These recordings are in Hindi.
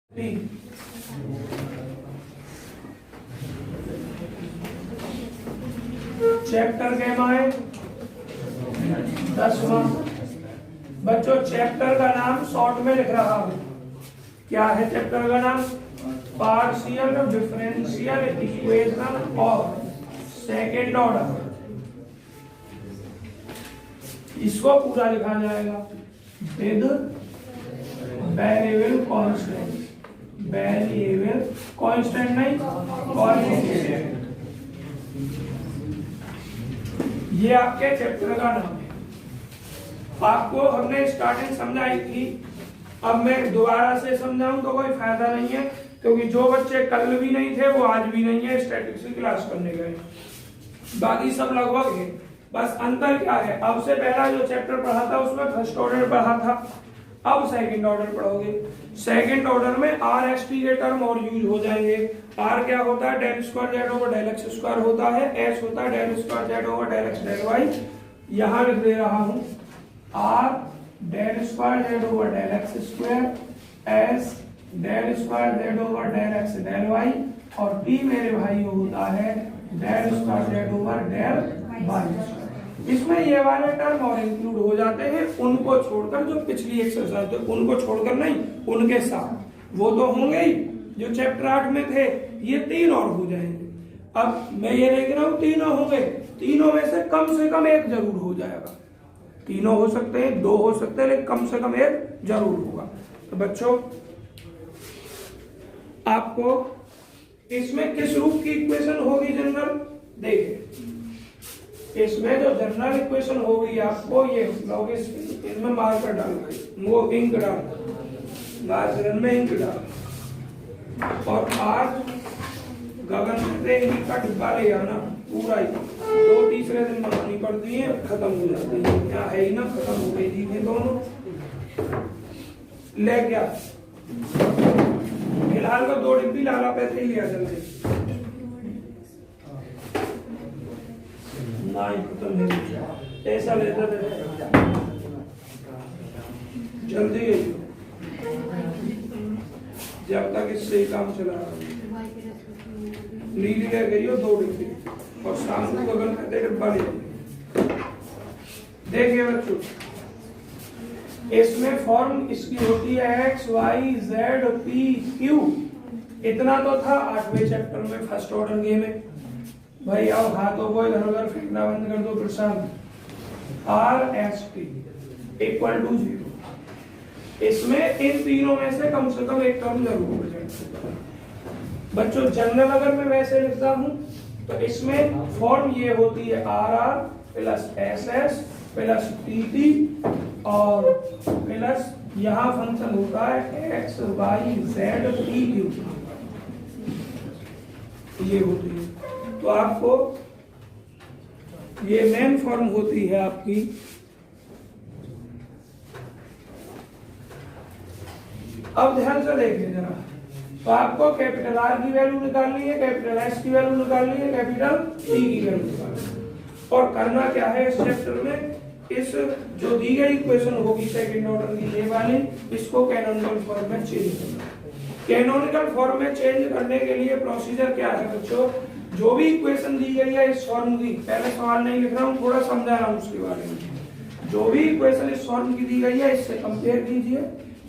चैप्टर कहना है 10वां। बच्चों चैप्टर का नाम शॉर्ट में लिख रहा हूं। क्या है चैप्टर का नाम? पार्शियल डिफरेंशियल इक्वेशन और सेकेंड ऑर्डर। इसको पूरा लिखा जाएगा with variable constant. Variable constant नहीं, कोएफिशिएंट। ये आपके चैप्टर का नाम है। आपको हमने स्टार्टिंग समझाई थी, अब मैं दोबारा से समझाऊं तो कोई फायदा नहीं है, क्योंकि जो बच्चे कल भी नहीं थे वो आज भी नहीं है, स्टैटिक्स की क्लास करने गए। बाकी सब लगभग है। बस अंतर क्या है, अब से पहला जो चैप्टर पढ़ा था उसमें फर्स्ट ऑर्डर पढ़ा था, अब सेकंड ऑर्डर पढ़ोगे। सेकंड ऑर्डर में आर एस टी के टर्म और यूज हो जाएंगे। आर क्या होता है? Del square Z over del x square होता है। एस होता है del square Z over del x del y. यहां लिख दे रहा हूं r del square Z over del x square, s del square Z over del x del Y, और टी मेरे भाई होता है del square Z over del y. इसमें ये वाले टर्म और इंक्लूड हो जाते हैं, उनको छोड़कर, जो पिछली एक्सरसाइज थे उनको छोड़कर नहीं, उनके साथ। वो तो होंगे ही जो चैप्टर 8 में थे, ये 3 और हो जाएंगे। अब मैं ये देख रहा हूं तीनों होंगे, तीनों में से कम एक जरूर हो जाएगा। तीनों हो सकते हैं, 2 हो सकते हैं, लेकिन कम से कम एक जरूर होगा। तो बच्चों आपको इसमें किस रूप की इक्वेशन होगी जनरल? देखिए इसमें जो जनरल इक्वेशन होगी आपको ये लोग इनमें मार्कर डाल, वो इंक डाल, मार्कर में इंक डाल, और आज गगन से इंक का डिब्बा ले आना पूरा ही। 2-3 दिन बनानी पड़ती है, खत्म हो जाती है। क्या है ही ना, खत्म हो गई थी दोनों। ले गया फिलहाल को 2 डिब्बी लाला पैसे ही लिया जल्दी। ऐसा लेता जल्दी जब तक इससे ही काम चला रहा। नीली ले गई हो 2 डिब्बी, और शाम को गगन कहते डिब्बा ले। देखिए बच्चों इसमें फॉर्म इसकी होती है x y z p q. इतना तो था 8वें चैप्टर में फर्स्ट ऑर्डर गेम में। भाई अब हाथों को इधर उधर फेंकना बंद कर दो Prashant. R S T equal to 0। इसमें इन तीनों में से कम एक टर्म जरूर हो जाए। बच्चों जनरल अगर मैं वैसे लिखता हूं तो इसमें फॉर्म ये होती है r r plus s s plus t t, और प्लस यहां फंक्शन होता है x y z p q, ये होती है। तो आपको ये मेन फॉर्म होती है आपकी। अब ध्यान से देखिए जरा, तो आपको कैपिटल आर की वैल्यू निकालनी है, कैपिटल एस की वैल्यू निकालनी है, कैपिटल टी की वैल्यू निकालनी है। और करना क्या है इस चैप्टर में, इस जो दी गई इक्वेशन होगी सेकंड ऑर्डर की ये वाली, इसको कैनोनिकल फॉर्म में चेंज करना। कैनोनिकल फॉर्म में चेंज करने के लिए प्रोसीजर क्या है बच्चों? जो भी इक्वेशन दी गई है इस फॉर्म की, पहले सवाल नहीं लिख रहा हूं, थोड़ा समझा रहा हूं उसके बारे में। जो भी इक्वेशन इस फॉर्म की दी गई है इससे कंपेयर कीजिए,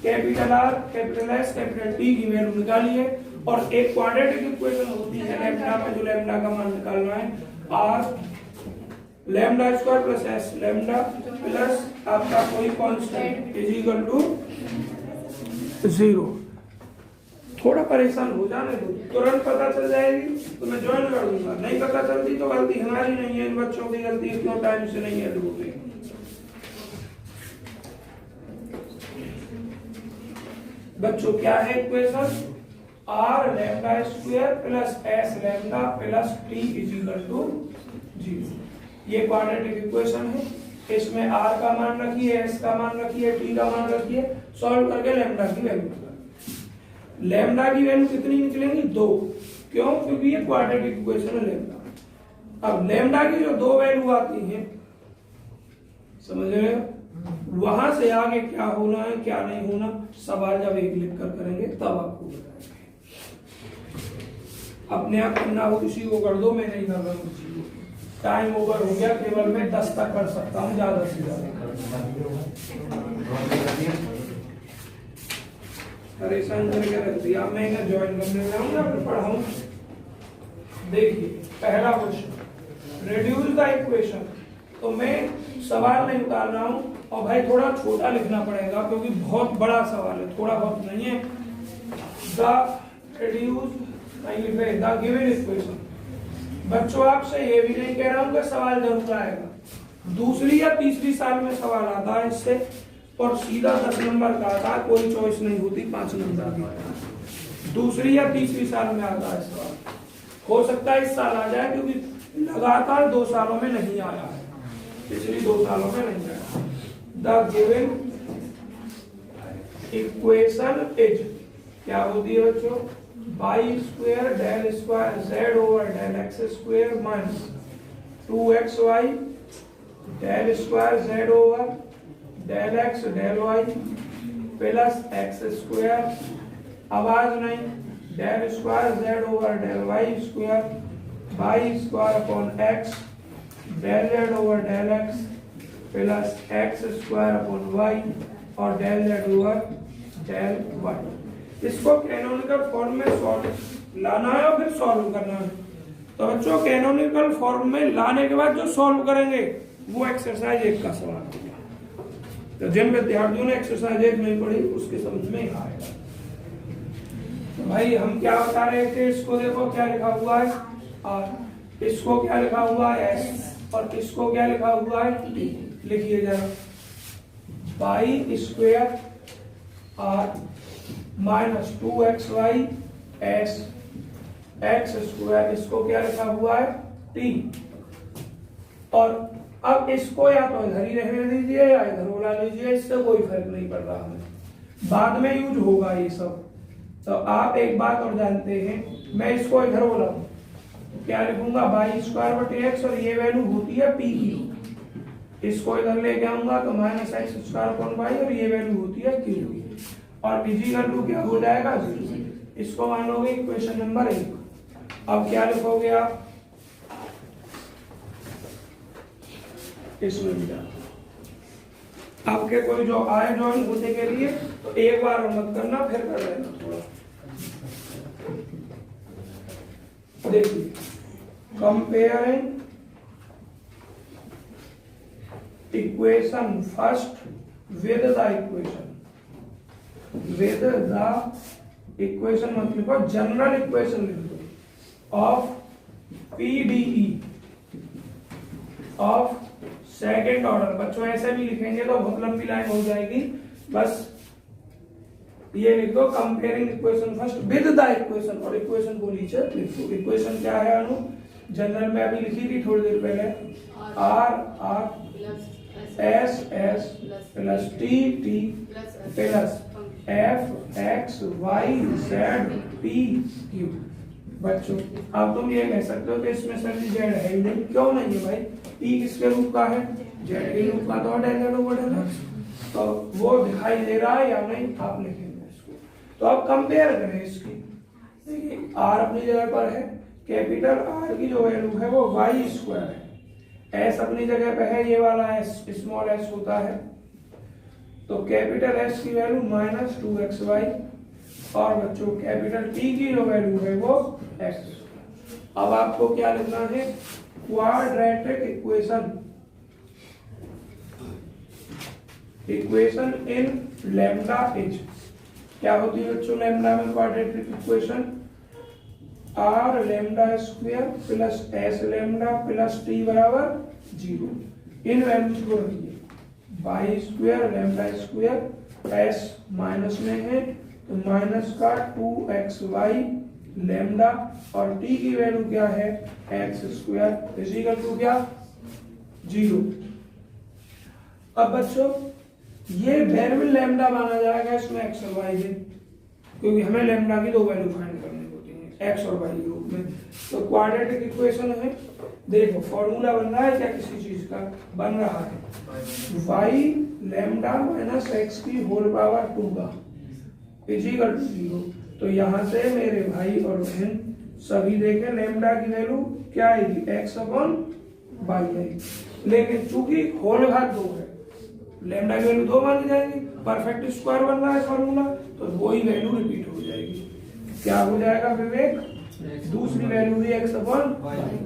capital R capital S capital T की वैल्यू निकालिए, और एक क्वाड्रेटिक इक्वेशन होती है लैम्डा में, जो लैम्डा का मान निकालना है r lambda square plus s lambda plus आपका कोई कांस्टेंट इज इक्वल टू 0। थोड़ा परेशान हो जाने दो, तुरंत पता चल जाएगी तो मैं ज्वाइन कर दूंगा। नहीं पता चलती तो गलती हमारी नहीं है, इन बच्चों की गलती है, क्यों टाइम से नहीं है होती। बच्चों क्या है equation? R lambda square plus s lambda plus t is equal to 0। ये क्वाड्रेटिक इक्वेशन है। इसमें आर का मान रखिए, एस का मान रखिए, टी का मान रखिए, सॉल्व करके लैम्डा की वैल्यू। लैम्डा की वैल्यू कितनी निकलेंगी? 2। क्यों? क्योंकि ये क्वाड्रेटिक इक्वेशन है लैम्डा। अब लैम्डा की जो 2 वैल्यू आती हैं, समझ रहे हो? वहां से आगे क्या होना है क्या नहीं होना सवाल जब एक लिख कर करेंगे तब आपको बताएंगे। अपने आप करना हो किसी को कर दो, मैं नहीं कर रहा हूँ किसी को। टाइम ओवर हो गया, केवल मैं 10 तक कर सकता हूँ, ज्यादा से ज्यादा। परेशान करके रख दिया, मैं इन्हें ज्वाइन करने जाऊंगा फिर पढ़ाऊँ। देखिए पहला क्वेश्चन, रिड्यूस द इक्वेशन। तो मैं सवाल नहीं उतार रहा हूँ और भाई थोड़ा छोटा लिखना पड़ेगा क्योंकि बहुत बड़ा सवाल है, थोड़ा बहुत नहीं है। द रिड्यूस नहीं लिख रहे, द गिवन इक्वेशन। बच्चों आपसे ये भी नहीं कह रहा हूँ कि सवाल जरूर आएगा, दूसरी या तीसरी साल में सवाल आता है इससे, और सीधा 10 नंबर का आता है, कोई चॉइस नहीं होती 5 नंबर की। दूसरी या तीसरी साल में आता है सवाल, हो सकता है इस साल आ जाए क्योंकि लगातार 2 सालों में नहीं आया है, पिछली 2 सालों में नहीं आया। द गिवन इक्वेशन इज क्या होती है बच्चों, Y square del square Z over del x square minus 2xy del square Z over del x del Y plus X square, आवाज नहीं, del square Z over del Y square upon X del Z over del X plus X square upon Y और del Z over del Y. इसको कैनोनिकल फॉर्म में सॉल्व लाना है और फिर सॉल्व करना है। तो बच्चों कैनोनिकल फॉर्म में लाने के बाद जो सॉल्व करेंगे वो एक्सरसाइज 1 का सवाल होगा। तो जिन विद्यार्थियों ने एक्सरसाइज 1 नहीं पढ़ी उसके समझ में आएगा। तो भाई हम क्या बता रहे थे, इसको देखो क्या लिखा हुआ है और इसको क्या लिखा हुआ है एस, और इसको क्या लिखा हुआ है टी। लिखिए जरा, y square r minus 2xy s x square, इसको क्या लिखा हुआ है टी। और अब इसको या तो इधर ही रहने दीजिए या इधर उड़ा लीजिए, इससे कोई फर्क नहीं पड़ रहा हमें, बाद में यूज होगा ये सब। तो आप एक बात और जानते हैं, मैं इसको इधर बोलाऊं क्या लिखूंगा, वाई स्क्वायर बटे एक्स, और ये वैल्यू होती है पी की। इसको इधर लेके आऊंगा तो minus x square upon Y, और ये वैल्यू होती है क्यू की, और इक्वल टू क्या हो जाएगा 0। इसको मान लोगे इक्वेशन नंबर 1। अब क्या लिखोगे आप, इसमें भी आपके कोई जो आए ज्वाइन होने के लिए तो एक बार मत करना, फिर कर लेना थोड़ा। देखिए comparing equation first with the equation, with the equation मत लिखो, जनरल इक्वेशन लिख दो of PDE of second order. बच्चों ऐसे भी लिखेंगे तो बहुत लंबी लाइन हो जाएगी, बस ये लिख दो comparing equation first with the equation, और इक्वेशन को नीचे लिख दो। इक्वेशन क्या है अनु, जनरल में अभी लिखी थी थोड़ी देर पहले, r r s s plus t t plus f x y z p q. बच्चों अब तुम ये कह सकते हो कि इसमें सर जेड है ही नहीं, क्यों नहीं है भाई, पी किसके रूप का है, जेड के रूप का, तो del Z over del x, तो वो दिखाई दे रहा है या नहीं आप लिखेंगे इसको। तो अब कंपेयर करें इसकी, देखिए आर अपनी जगह पर है, कैपिटल आर की जो वैल्यू है वो वाई स्क्वायर है, एस अपनी जगह पे है, ये वाला एस स्मॉल एस होता है, तो कैपिटल एस की वैल्यू माइनस 2xy, और बच्चों कैपिटल टी की जो वैल्यू है वो एक्स। अब आपको क्या लिखना है, quadratic equation, equation in lambda is, क्या होती है बच्चों लैम्डा में quadratic equation, r lambda square plus s lambda plus t बराबर 0। इन वैल्यूज को रखिए, y square lambda square s minus में है तो माइनस का 2xy लैम्डा, और टी की वैल्यू क्या है x square is equal to क्या 0। अब बच्चों ये वेरिएबल लैम्डा माना जाएगा इसमें एक्स और वाई है, क्योंकि हमें लैम्डा की 2 वैल्यू फाइंड करनी होती है एक्स और वाई के रूप में। तो क्वाड्रेटिक इक्वेशन है देखो फॉर्मूला बन रहा है क्या किसी चीज का? बन रहा है y लैम्डा माइनस एक्स की होल पावर 2 का इज इक्वल टू 0। तो यहाँ से मेरे भाई और बहन सभी देखें लैम्डा की वैल्यू क्या आएगी? x अपॉन वाई आएगी। लेकिन चूंकि होल घात 2 है, लैम्डा की वैल्यू 2 मानी जाएगी, परफेक्ट स्क्वायर बन रहा है फॉर्मूला, तो वही वैल्यू रिपीट हो जाएगी। क्या हो जाएगा विवेक? दूसरी वैल्यू भी x अपॉन वाई।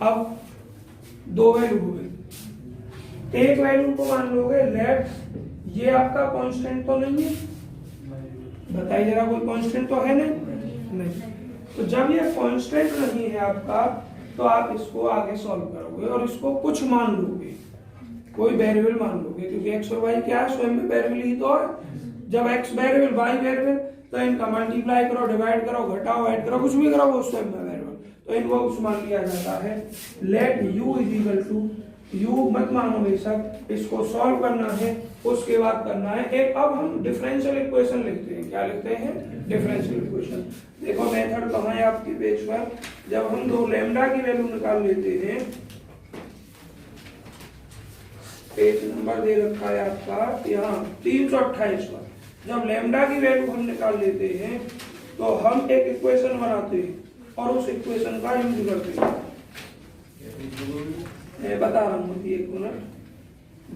अब दो वैल्यू हो गई। एक वैल्यू को मान लोगे लेट, ये आपका कांस्टेंट तो नहीं है, बताइए जरा, कोई कांस्टेंट तो है नहीं। तो जब ये कांस्टेंट नहीं है आपका, तो आप इसको आगे सॉल्व करोगे और इसको कुछ मान लोगे, कोई वेरिएबल मान लोगे, क्योंकि एक्स और वाई क्या है? स्वयं में वेरिएबल ही तो है। जब एक्स वेरिएबल वाई वेरिएबल, तो इनका मल्टीप्लाई करो, डिवाइड करो, घटाओ, ऐड करो, कुछ भी करो, वो स्वयं में वेरिएबल, तो इनको कुछ मान लिया जाता है। Let u is equal to, u मत मानो बेशक, इसको सॉल्व करना है, उसके बाद करना है एक, अब हम डिफरेंशियल इक्वेशन लिखते हैं। क्या लिखते हैं? Differential equation. देखो मेथड कहाँ है आपके पेज पर? जब हम दो लैम्डा की वैल्यू निकाल लेते हैं, पेज नंबर दे रखा है आपका यहाँ 328 पर, जब लैम्डा की वैल्यू हम निकाल लेते हैं तो हम एक इक्वेशन बनाते हैं और उस इक्वेशन का यूज करते हैं। मैं बता रहा हूँ, एक minute.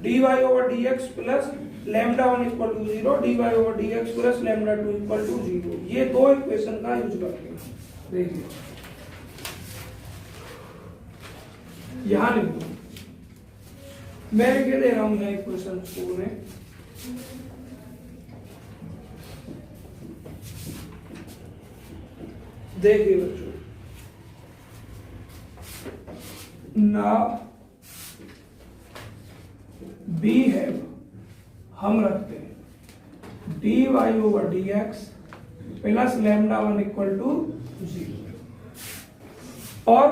dy over dx plus lambda 1 equal to 0, dy over dx plus lambda 2 equal to 0, ये दो इक्वेशन का यूज करते हैं। देखिए यहाँ लिख दो, मैं लिख दे रहा हूँ यहाँ इक्वेशन को में। देखिए बच्चों, ना बी है, हम रखते हैं dy over dx plus lambda 1 equal to 0 और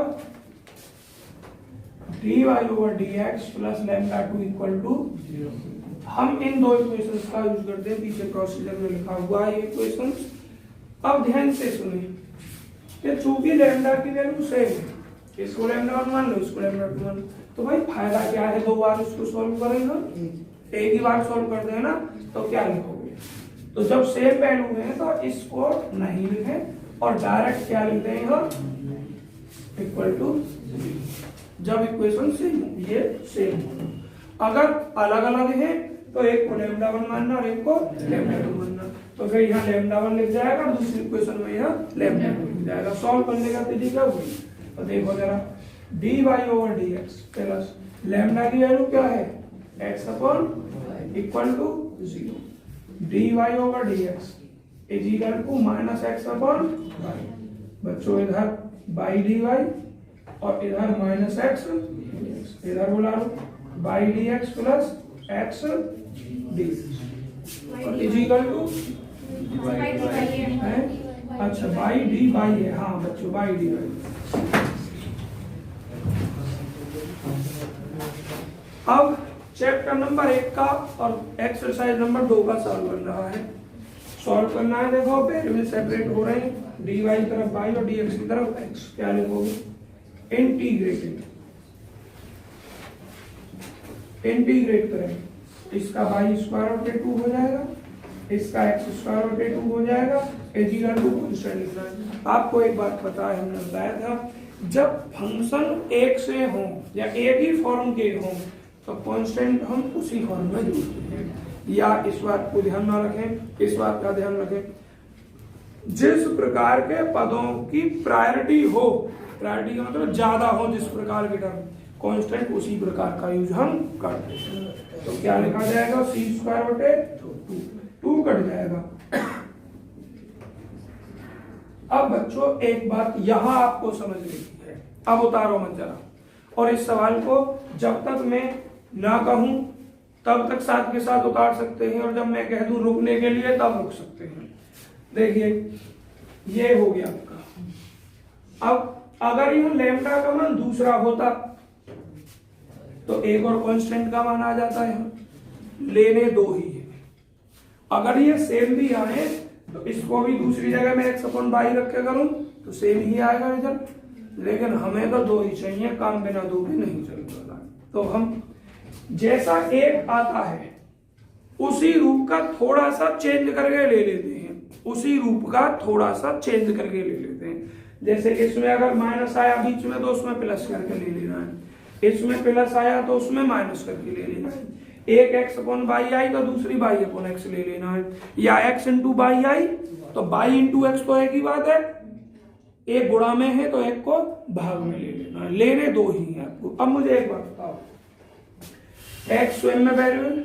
dy over dx plus lambda 2 equal to 0। हम इन दो इक्वेशंस का यूज करते हैं, पीछे प्रोसीजर में लिखा हुआ है ये इक्वेशंस। अब ध्यान से सुनिए कि चूंकि लैम्डा की वैल्यू सेम है, इसको लैम्डा 1 मान लो, इसको लैम्डा 2 मान लो, तो भाई फायदा क्या है? दो बार इसको सॉल्व करेंगे, एक ही बार सॉल्व कर देना, तो क्या लिखोगे? तो जब सेम वैल्यू है तो इसको नहीं लिखें और डायरेक्ट क्या लिख देंगे? Equal to. जब इक्वेशन सेम हो, ये सेम हो। अगर अलग अलग है तो एक को लैम्डा 1 मानना और एक को लैम्डा 2 मानना, तो फिर यहाँ लैम्डा 1 लिख जाएगा, दूसरी इक्वेशन में यहाँ लैम्डा 2 लिख जाएगा। सॉल्व करने का तरीका हुई, तो देखो जरा, dy over dx plus lambda की वैल्यू क्या है? x upon equal to 0, dy over dx is equal to minus x upon y. बच्चों इधर बाई dy और इधर माइनस एक्स, इधर बोला लो by dx plus X dy और इज इक्वल टू, अच्छा बाई डी बाई है, हाँ बच्चों बाई डी बाई। अब चैप्टर नंबर 1 का और एक्सरसाइज नंबर 2 का सॉल्व बन रहा है। सॉल्व करना है, देखो वेरिएबल सेपरेट हो रहे हैं, dy की तरफ y और dx की तरफ x। क्या लिखोगे? इंटीग्रेट करें, इसका y स्क्वायर बटे 2 हो जाएगा, इसका x स्क्वायर बटे 2 हो जाएगा, इज इक्वल टू कांस्टेंट लिखना है। आपको एक बात पता है, हमने बताया था जब फंक्शन एक से हो या एक ही फॉर्म के हो तो कांस्टेंट हम उसी फॉर्म में जोड़ते हैं। या इस बात को ध्यान में रखें, इस बात का ध्यान रखें, जिस प्रकार के पदों की प्रायोरिटी हो, प्रायोरिटी का मतलब ज्यादा हो, जिस प्रकार के टर्म, कांस्टेंट उसी प्रकार का यूज हम करते हैं। तो क्या लिखा जाएगा? सी स्क्वायर बटे 2 कट जाएगा। अब बच्चों एक बात यहां आपको समझ लेनी है, अब उतारो मत जरा, और इस सवाल को जब तक मैं ना कहूं तब तक साथ के साथ उतार सकते हैं, और जब मैं कह दूं रुकने के लिए तब रुक सकते हैं। देखिए ये हो गया आपका। अब अगर यह लैम्डा का मान दूसरा होता तो एक और कांस्टेंट का मान आ जाता है, लेने दो ही है। अगर ये सेम भी आए तो इसको भी दूसरी जगह में x अपॉन वाई रख के करूं तो सेम ही आएगा रिजल्ट। लेकिन हमें तो 2 ही चाहिए, काम बिना 2 भी नहीं चलता। तो हम जैसा एक आता है उसी रूप का थोड़ा सा चेंज करके ले लेते हैं, उसी रूप का थोड़ा सा चेंज करके ले लेते हैं। जैसे इसमें अगर माइनस आया बीच में तो उसमें प्लस करके ले लेना है, इसमें प्लस आया तो उसमें माइनस करके ले लेना है। एक x अपॉन वाई आई तो दूसरी वाई अपॉन एक्स ले लेना है, या x इंटू वाई आई तो वाई इंटू एक्स तो एक ही बात है, एक गुणा में है तो एक को भाग में ले लेना है, लेने 2 ही है आपको। अब मुझे एक बात बताओ, x स्वयं में वेरिएबल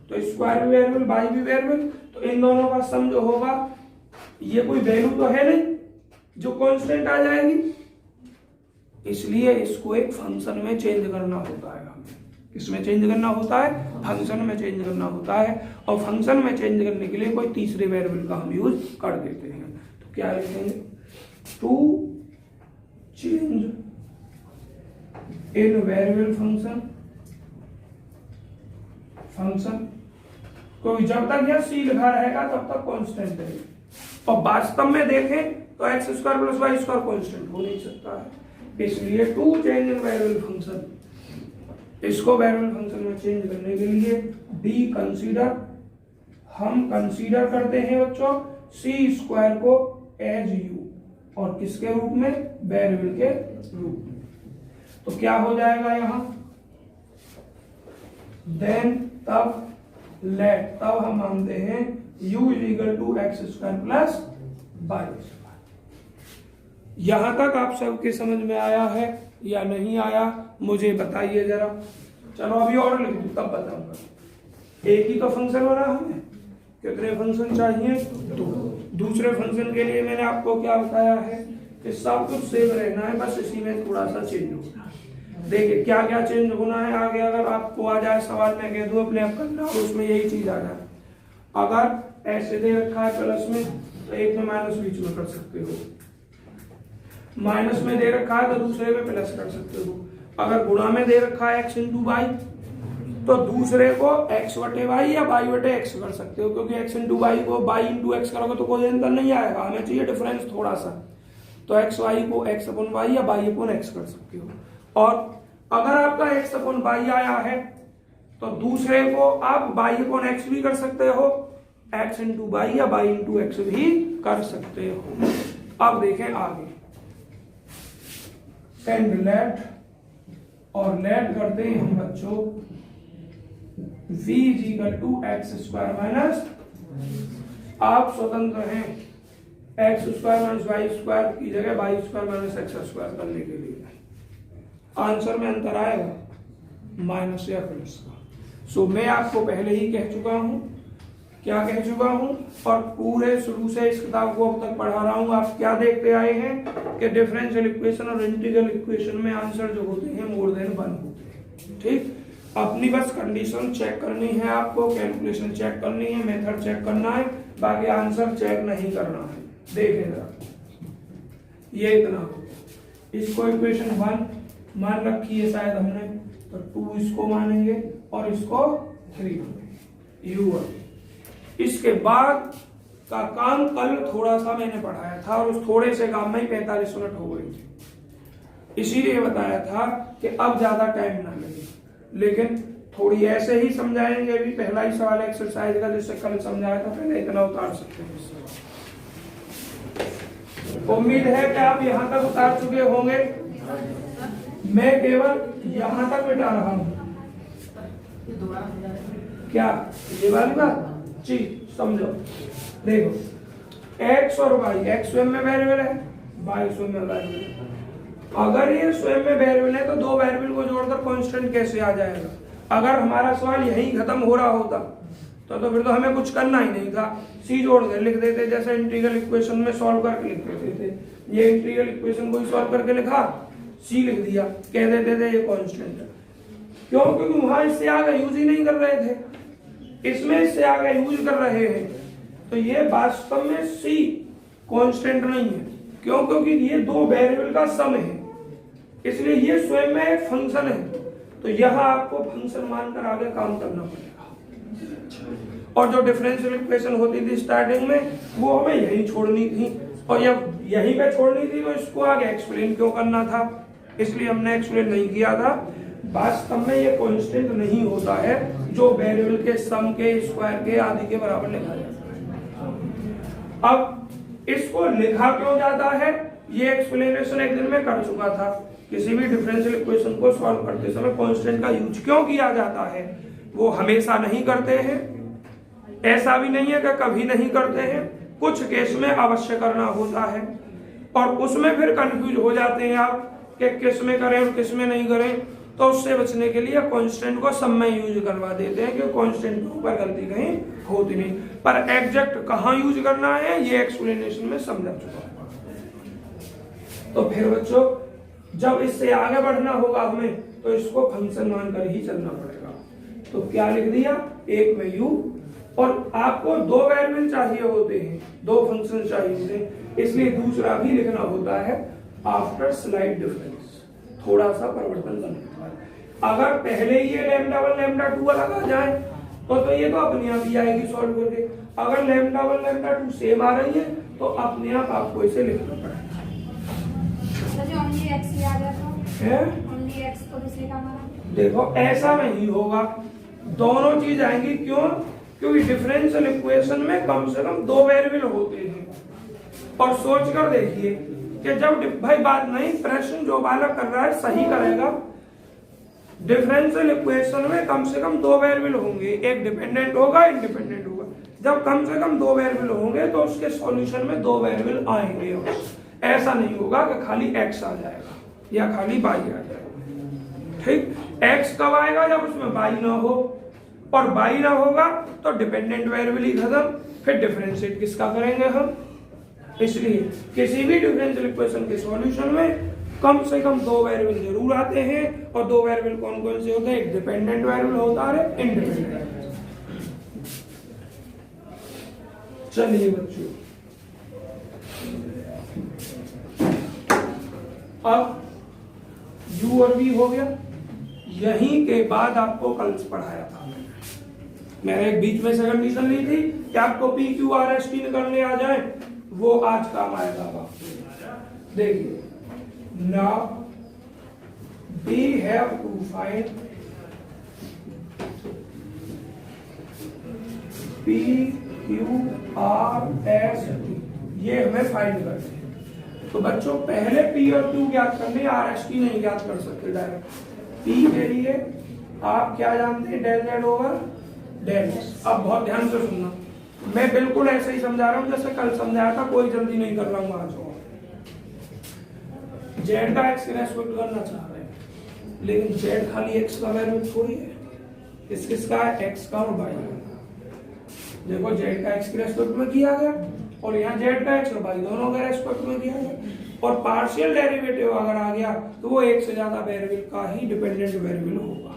तो स्क्वायर भी वेरिएबल, वाई भी वेरिएबल, तो इन दोनों का सम जो होगा ये कोई वैल्यू तो है नहीं जो कांस्टेंट आ जाएगी, इसलिए इसको एक फंक्शन में चेंज करना होता है। हमें किसमें चेंज करना होता है? फंक्शन में चेंज करना होता है, और फंक्शन में चेंज करने के लिए कोई तीसरे वेरिएबल का हम यूज कर देते हैं। तो क्या लिखेंगे? To change in variable function, क्योंकि जब तक यह सी लिखा रहेगा तब तक कांस्टेंट रहेगा, और वास्तव में देखें तो x square plus Y square constant हो नहीं सकता है। इसलिए to change in variable function, इसको वेरिएबल फंक्शन में चेंज करने के लिए बी कंसीडर, हम कंसीडर करते हैं बच्चों सी स्क्वायर को एज यू, और किसके रूप में? वेरिएबल के रूप में। तो क्या हो जाएगा यहां? देन तब लेट, तब हम मानते हैं u is equal to x square plus Y square. यहां तक आप सबके समझ में आया है या नहीं आया मुझे बताइए जरा। चलो अभी और लिख दूं तब बताऊंगा। एक ही तो फंक्शन हो रहा हमें, कितने फंक्शन चाहिए? 2। दूसरे फंक्शन के लिए मैंने आपको क्या बताया है कि सब कुछ सेम रहना है, बस इसी में थोड़ा सा चेंज होना है। देखिए क्या क्या चेंज होना है आगे, अगर आपको आ जाए सवाल में कह दूं अपने आप करना तो उसमें यही चीज आ जाए। अगर ऐसे दे रखा है प्लस में तो एक में माइनस बीच में कर सकते हो, माइनस में दे रखा है तो दूसरे में प्लस कर सकते हो। अगर गुणा में दे रखा है x इंटू वाई तो दूसरे को x बटे वाई या y बटे x कर सकते हो, क्योंकि x इंटू वाई को y इंटू एक्स करोगे तो कोई अंतर नहीं आएगा, हमें चाहिए डिफरेंस थोड़ा सा, तो एक्स वाई को x अपॉन वाई या y अपॉन एक्स कर सकते हो। और अगर आपका x अपॉन वाई आया है तो दूसरे को आप y अपॉन एक्स भी कर सकते हो, x इंटू वाई या y इंटू एक्स भी कर सकते हो। अब देखें आगे, एंड लेट, और लेट करते हैं हम बच्चों v is equal to x square minus, आप स्वतंत्र हैं x square minus y square की जगह y square minus x square करने के लिए आंसर में अंतर आएगा माइनस या प्लस का। सो मैं आपको पहले ही कह चुका हूं, क्या कह चुका हूं, और पूरे शुरू से इस किताब को अब तक पढ़ा रहा हूं। आप क्या देखते आए हैं कि डिफरेंशियल इक्वेशन और इंटीग्रल इक्वेशन में आंसर जो होते हैं मोर देन 1 होते हैं। ठीक, अपनी बस कंडीशन चेक करनी है आपको, कैलकुलेशन चेक करनी है, मेथड चेक करना है, बाकी आंसर चेक नहीं करना है। देखें जरा, ये इतना हो, इसको इक्वेशन 1 मान रखी है शायद हमने, तो 2 इसको मानेंगे और इसको 3 मानेंगे u1। इसके बाद का काम कल थोड़ा सा मैंने पढ़ाया था और उस थोड़े से काम में ही 45 मिनट हो गई थी, इसीलिए बताया था कि अब ज्यादा टाइम ना लगे, लेकिन थोड़ी ऐसे ही समझाएंगे। अभी पहला ही सवाल एक्सरसाइज का जैसे कल समझाया था, पहले इतना उतार सकते हैं। उम्मीद है कि आप यहां तक उतार चुके होंगे, मैं केवल यहां तक मिटा रहा हूं। क्या ये वाली बात जी समझो। देखो x और y, x स्वयं में वेरिएबल है, y स्वयं में वेरिएबल है। अगर ये स्वयं में वेरिएबल है तो 2 वेरिएबल को जोड़कर कांस्टेंट कैसे आ जाएगा? अगर हमारा सवाल यही खत्म हो रहा होता तो फिर तो हमें कुछ करना ही नहीं था, सी जोड़ कर लिख देते, जैसे इंटीग्रल इक्वेशन में सॉल्व करके लिख देते थे। ये इंटीग्रल इक्वेशन को ही सॉल्व करके लिखा, सी लिख दिया, कह देते थे ये कांस्टेंट है। क्यों? क्योंकि वहां इससे आगे यूज ही नहीं कर रहे थे, इसमें इससे आगे यूज कर रहे हैं, तो ये वास्तव में सी कांस्टेंट नहीं है। क्यों? क्योंकि ये 2 वेरिएबल का सम है, इसलिए ये स्वयं में एक फंक्शन है, तो यहां आपको फंक्शन मानकर आगे काम करना पड़ेगा। और जो डिफरेंशियल इक्वेशन होती थी स्टार्टिंग में वो हमें यही छोड़नी थी, और जब यहीं पे छोड़नी थी तो इसको आगे एक्सप्लेन क्यों करना था, इसलिए हमने एक्सप्लेन नहीं किया था। वास्तव में ये कांस्टेंट नहीं होता है जो वेरिएबल के सम के, स्क्वायर के आदि के बराबर लिखा जाता है। अब इसको लिखा क्यों जाता है, ये एक्सप्लेनेशन एक दिन में कर चुका था। किसी भी डिफरेंशियल इक्वेशन को सॉल्व करते समय कांस्टेंट का यूज क्यों किया जाता है, वो हमेशा नहीं करते हैं, ऐसा भी नहीं है कि कभी नहीं करते हैं, कुछ केस में अवश्य करना होता है। और उसमें फिर कंफ्यूज हो जाते हैं आप कि किस में करें और किस में नहीं करें, तो उससे बचने के लिए कांस्टेंट को सब में यूज करवा देते हैं, क्योंकि कांस्टेंट के ऊपर गलती कहीं होती नहीं। पर एग्जैक्ट कहाँ यूज करना है ये एक्सप्लेनेशन में समझा चुका हूं। तो फिर बच्चों जब इससे आगे बढ़ना होगा हमें, तो इसको फंक्शन मानकर ही चलना पड़ेगा। तो क्या लिख दिया, एक में u, और आपको दो वेरिएबल चाहिए होते हैं, दो फंक्शन चाहिए होते हैं, इसलिए दूसरा भी लिखना होता है आफ्टर स्लाइड डिफरेंस, थोड़ा सा परिवर्तन करने के बाद। अगर पहले ही ये लैम्डा 1 लैम्डा 2 अलग आ जाए तो ये तो अपने आप ही आएगी सॉल्व करके। अगर लैम्डा 1 लैम्डा 2 सेम आ रही है तो अपने आप आपको इसे लिखना पड़ेगा। देखो ऐसा नहीं होगा, दोनों चीज आएंगी। क्यों? क्योंकि डिफरेंशियल इक्वेशन में कम से कम दो वेरिएबल होते हैं। और सोच कर देखिए कि जब भाई बात नहीं, प्रश्न जो बालक कर रहा है सही करेगा। डिफरेंशियल इक्वेशन में कम से कम दो वेरिएबल होंगे, एक डिपेंडेंट होगा, इंडिपेंडेंट होगा। जब कम से कम दो वेरिएबल होंगे तो उसके सॉल्यूशन में दो वेरिएबल आएंगे। ऐसा नहीं होगा कि खाली x आ जाएगा या खाली y आ जाएगा। ठीक, x कब आएगा? जब उसमें y ना हो, और y ना होगा तो डिपेंडेंट वेरिएबल ही खत्म। फिर डिफरेंशिएट किसका करेंगे हम? इसलिए किसी भी डिफरेंशियल इक्वेशन के सॉल्यूशन में कम से कम दो वेरिएबल जरूर आते हैं। और दो वेरिएबल कौन कौन से होते हैं? एक डिपेंडेंट वेरिएबल होता है, इंडिपेंडेंट। चलिए बच्चों, अब u और v हो गया। यहीं के बाद आपको कल पढ़ाया था मैंने एक बीच में से कंडीशन ली थी कि आपको p q r s t निकालने आ जाए, वो आज काम आएगा आपको। देखिए, now we have to find p q r s t, ये हमें फाइंड करना है। तो बच्चों पहले P और Q ज्ञात करने, RST नहीं ज्ञात कर सकते डायरेक्ट। P के लिए आप क्या जानते हैं? Del Z over del X। अब बहुत ध्यान से सुनना, मैं बिल्कुल ऐसे ही समझा रहा हूँ जैसे कल समझाया था, कोई जल्दी नहीं कर रहा हूँ आज। Z का X के रेस्पेक्ट करना चाह रहे हैं, लेकिन Z खाली X का वेरिएबल थोड़ी है, किसका है? X का और Y का। देखो Z का X के रेस्पेक्ट में किया गया और यहाँ Z का X और Y दोनों के रेस्पेक्ट में किया गया। और पार्शियल डेरिवेटिव अगर आ गया तो वो एक से ज्यादा वेरिएबल का ही डिपेंडेंट वेरिएबल होगा।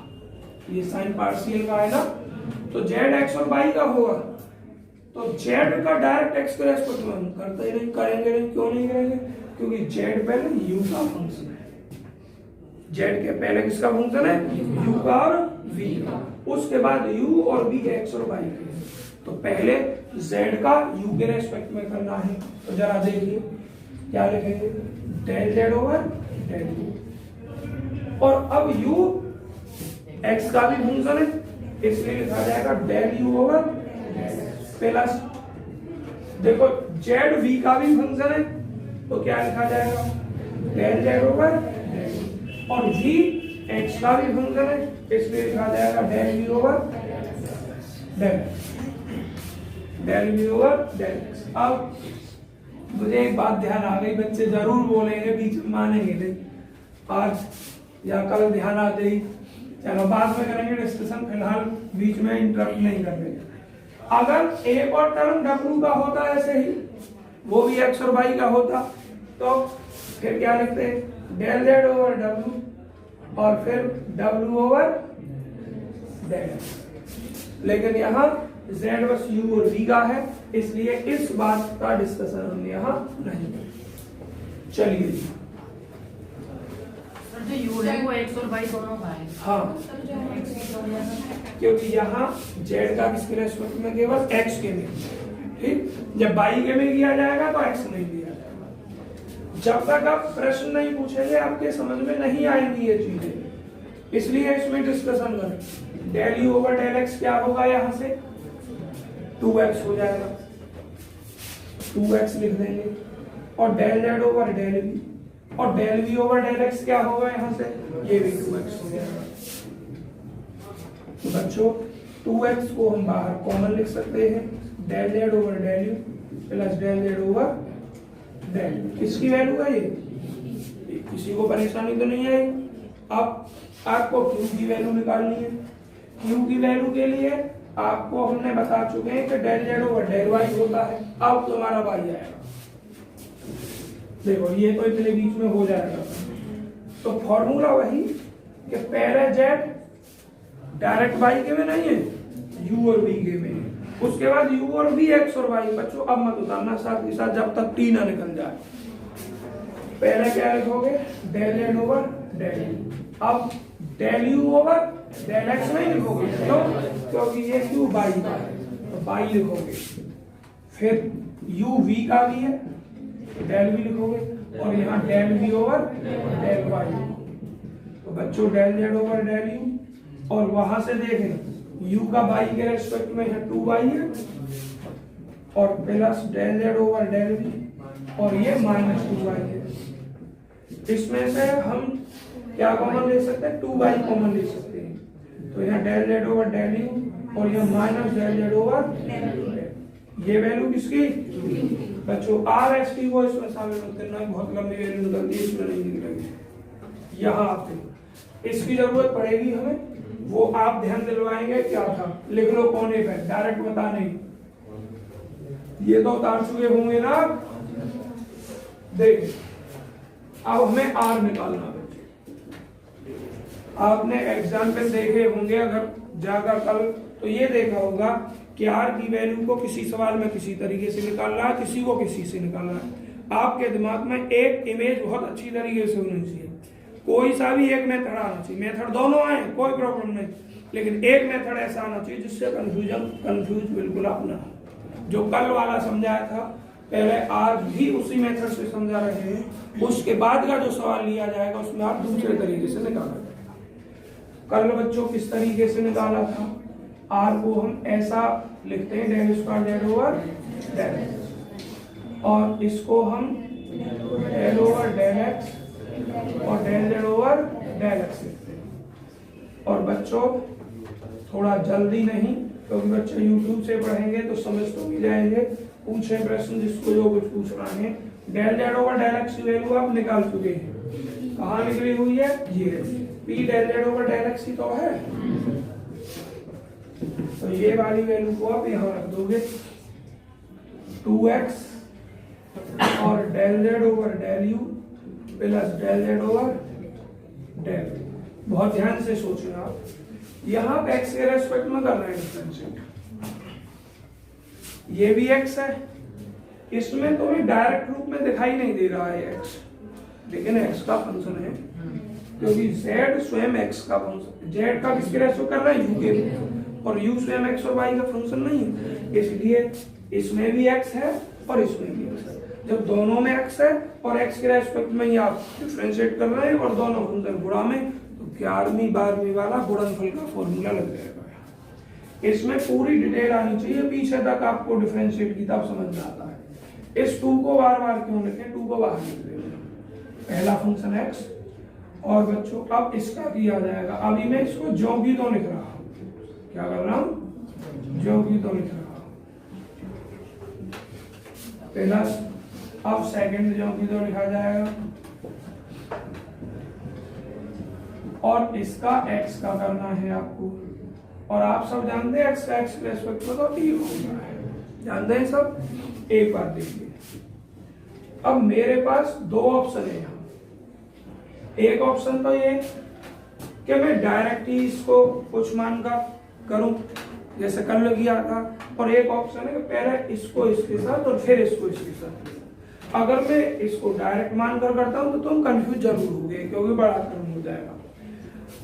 ये साइन पार्शियल का है ना, तो Z X और Y का होगा, तो Z का डायरेक्ट X के रेस्पेक्ट में हम करते ही नहीं, करेंगे नहीं। क्यों नहीं करेंगे? क्योंकि Z पहले U का फंक्शन है। Z के पहले किसका फंक्शन है? U का और V का। उसके बाद U और V X और Y के। तो पहले Z का U के रेस्पेक्ट में करना है, तो जरा देखिए क्या लिखेंगे? Del Z over del U। और अब U X का भी फंक्शन है, इसलिए लिखा जाएगा डेल U ओवर प्लस, देखो Z V का भी फंक्शन है, तो क्या लिखा जाएगा? Del Z over del U। और V X का भी फंक्शन है, इसलिए लिखा जाएगा del V over del V over del X। अब मुझे एक बात ध्यान आ गई, बच्चे जरूर बोलेंगे, बीच में मानेंगे नहीं, आज या कल ध्यान आते ही। चलो बाद में करेंगे डिस्कशन, फिलहाल बीच में इंटरप्ट नहीं करने। अगर एक और टर्म W का होता ऐसे ही, वो भी X और Y का होता, तो फिर क्या लिखते हैं? डेल Z ओवर W और फिर W ओवर डेल X। लेकिन यहाँ Z बस U और V का है, इसलिए इस बात का डिस्कशन हमने यहाँ नहीं किया। चलिए, जो U है वो X और Y दोनों का है। हाँ, क्योंकि यहाँ Z का किसके रेस्पेक्ट में? केवल X के में। ठीक, जब Y के में किया जाएगा तो X नहीं दिया जाएगा। जब तक आप प्रश्न नहीं पूछेंगे आपके समझ में नहीं आएंगी ये चीजें, इसलिए इसमें डिस्कशन करें। Del you over del x क्या होगा, यहाँ से 2x हो जाएगा, 2x लिख देंगे, और del Z over del we, और del we over del x क्या होगा, यहाँ से ये भी 2x हो जाएगा। तो बच्चों 2x को हम बाहर कॉमन लिख सकते हैं, del Z over del u plus del Z over del. किसकी वैल्यू है ये, किसी को परेशानी तो नहीं है। अब आपको क्यू की वैल्यू निकालनी है। क्यू की वैल्यू के लिए आपको हमने बता चुके हैं कि del Z over del y होता है। अब तुम्हारा वाई आएगा, देखो ये तो इतने बीच में हो जाएगा। तो फॉर्मूला वही कि पहले जेड डायरेक्ट वाई के में नहीं है, यू और वी के में है। उसके बाद यू और वी एक्स और वाई। बच्चों अब मत उतारना साथ के साथ जब तक टी ना निकल जाए। पहले क्या लिखोगे, del Z over del you. अब del you over del X नहीं लिखोगे, क्यों, क्योंकि ये क्यू बाई का है, तो बाई लिखोगे। फिर यू वी का भी है, डेल वी लिखोगे, और यहाँ del we over del y. तो बच्चों del Z over del you, और वहां से देखें u का बाई के रेस्पेक्ट में है 2y है, और plus del Z over del we, और ये माइनस 2y है। इसमें से हम क्या कॉमन ले सकते हैं, 2y कॉमन ले सकते हैं। तो यहाँ del Z over del you, और यहाँ माइनस डेल जेड ओवर, ये वैल्यू किसकी, बच्चों आर एस टी को इसमें शामिल होते हैं। बहुत लंबी वैल्यू निकलती है, इसमें नहीं निकलेगी। यहाँ आते इसकी जरूरत पड़ेगी हमें, वो आप ध्यान दिलवाएंगे क्या था, लिख लो कोने पे, डायरेक्ट बता नहीं। ये तो उतार चुके होंगे ना। देखिए अब हमें आर निकालना है। आपने एग्जाम्पल देखे होंगे अगर जाकर कल, तो ये देखा होगा कि आर की वैल्यू को किसी सवाल में किसी तरीके से निकालना है, किसी को किसी से निकालना है। आपके दिमाग में एक इमेज बहुत अच्छी तरीके से होनी चाहिए। कोई सा भी एक मेथड आना चाहिए, मेथड दोनों आए कोई प्रॉब्लम नहीं, लेकिन एक मेथड ऐसा आना चाहिए जिससे कंफ्यूज बिल्कुल आप ना। जो कल वाला समझाया था, पहले आज भी उसी मेथड से समझा रहे हैं, उसके बाद का जो सवाल लिया जाएगा उसमें आप दूसरे तरीके से निकाला जाएगा। कल बच्चों किस तरीके से निकाला था, आर को हम ऐसा लिखते हैं del square Z over del, और इसको हम डेल ओवर डेल एक्स और del Z over del x लिखते हैं। और बच्चों थोड़ा जल्दी नहीं, क्योंकि बच्चे यूट्यूब से पढ़ेंगे तो समझ तो भी जाएंगे। पूछे प्रश्न जिसको जो कुछ पूछना है। Del Z over del x की वैल्यू आप निकाल चुके हैं, कहाँ निकली हुई है, ये P del Z over del X ही तो है। तो ये वाली वैल्यू को आप यहाँ रख दोगे, 2x और del Z over del u plus del Z over del. बहुत ध्यान से सोचना आप, यहाँ x के रेस्पेक्ट में कर रहे हैं डिफरेंशिएट। ये भी x है, इसमें तो भी डायरेक्ट रूप में दिखाई नहीं दे रहा है x, लेकिन x का फंक्शन है, क्योंकि z स्वयं x का फंक्शन, z का किसके रेस्पेक्ट कर रहा है, u के, और u स्वयं x और y का फंक्शन नहीं है, इसलिए इसमें भी x है और इसमें भी x है। जब दोनों में x है और x के रेस्पेक्ट में ही आप डिफरेंशिएट कर रहे हैं और दोनों फंक्शन गुणा में, तो 11वीं 12वीं वाला गुणनफल का फॉर्मूला लग जाएगा। इसमें पूरी डिटेल आनी चाहिए, पीछे तक आपको डिफरेंशिएट की तब समझ में आता है। इस 2 को बार बार क्यों लिखें, 2 को बाहर लिख देंगे, पहला फंक्शन x, और बच्चों अब इसका किया जाएगा। अभी मैं इसको ज्यों की तो लिख रहा हूं, क्या कर रहा हूं, ज्यों की तो लिख रहा हूं, पहला, अब सेकंड ज्यों की तो लिखा जाएगा, और इसका x का करना है आपको। और आप सब जानते हैं x का x के रेस्पेक्ट में तो t होगा, जानते हैं सब। एक बार देखिए, अब मेरे पास 2 ऑप्शन है यहाँ। एक ऑप्शन तो ये कि मैं डायरेक्ट ही इसको कुछ मान का करूं जैसे कल किया था, और एक ऑप्शन है कि पहले इसको इसके साथ और फिर इसको इसके साथ। अगर मैं इसको डायरेक्ट मानकर करता हूं तो तुम कंफ्यूज जरूर होगे, क्योंकि बड़ा टर्म हो जाएगा।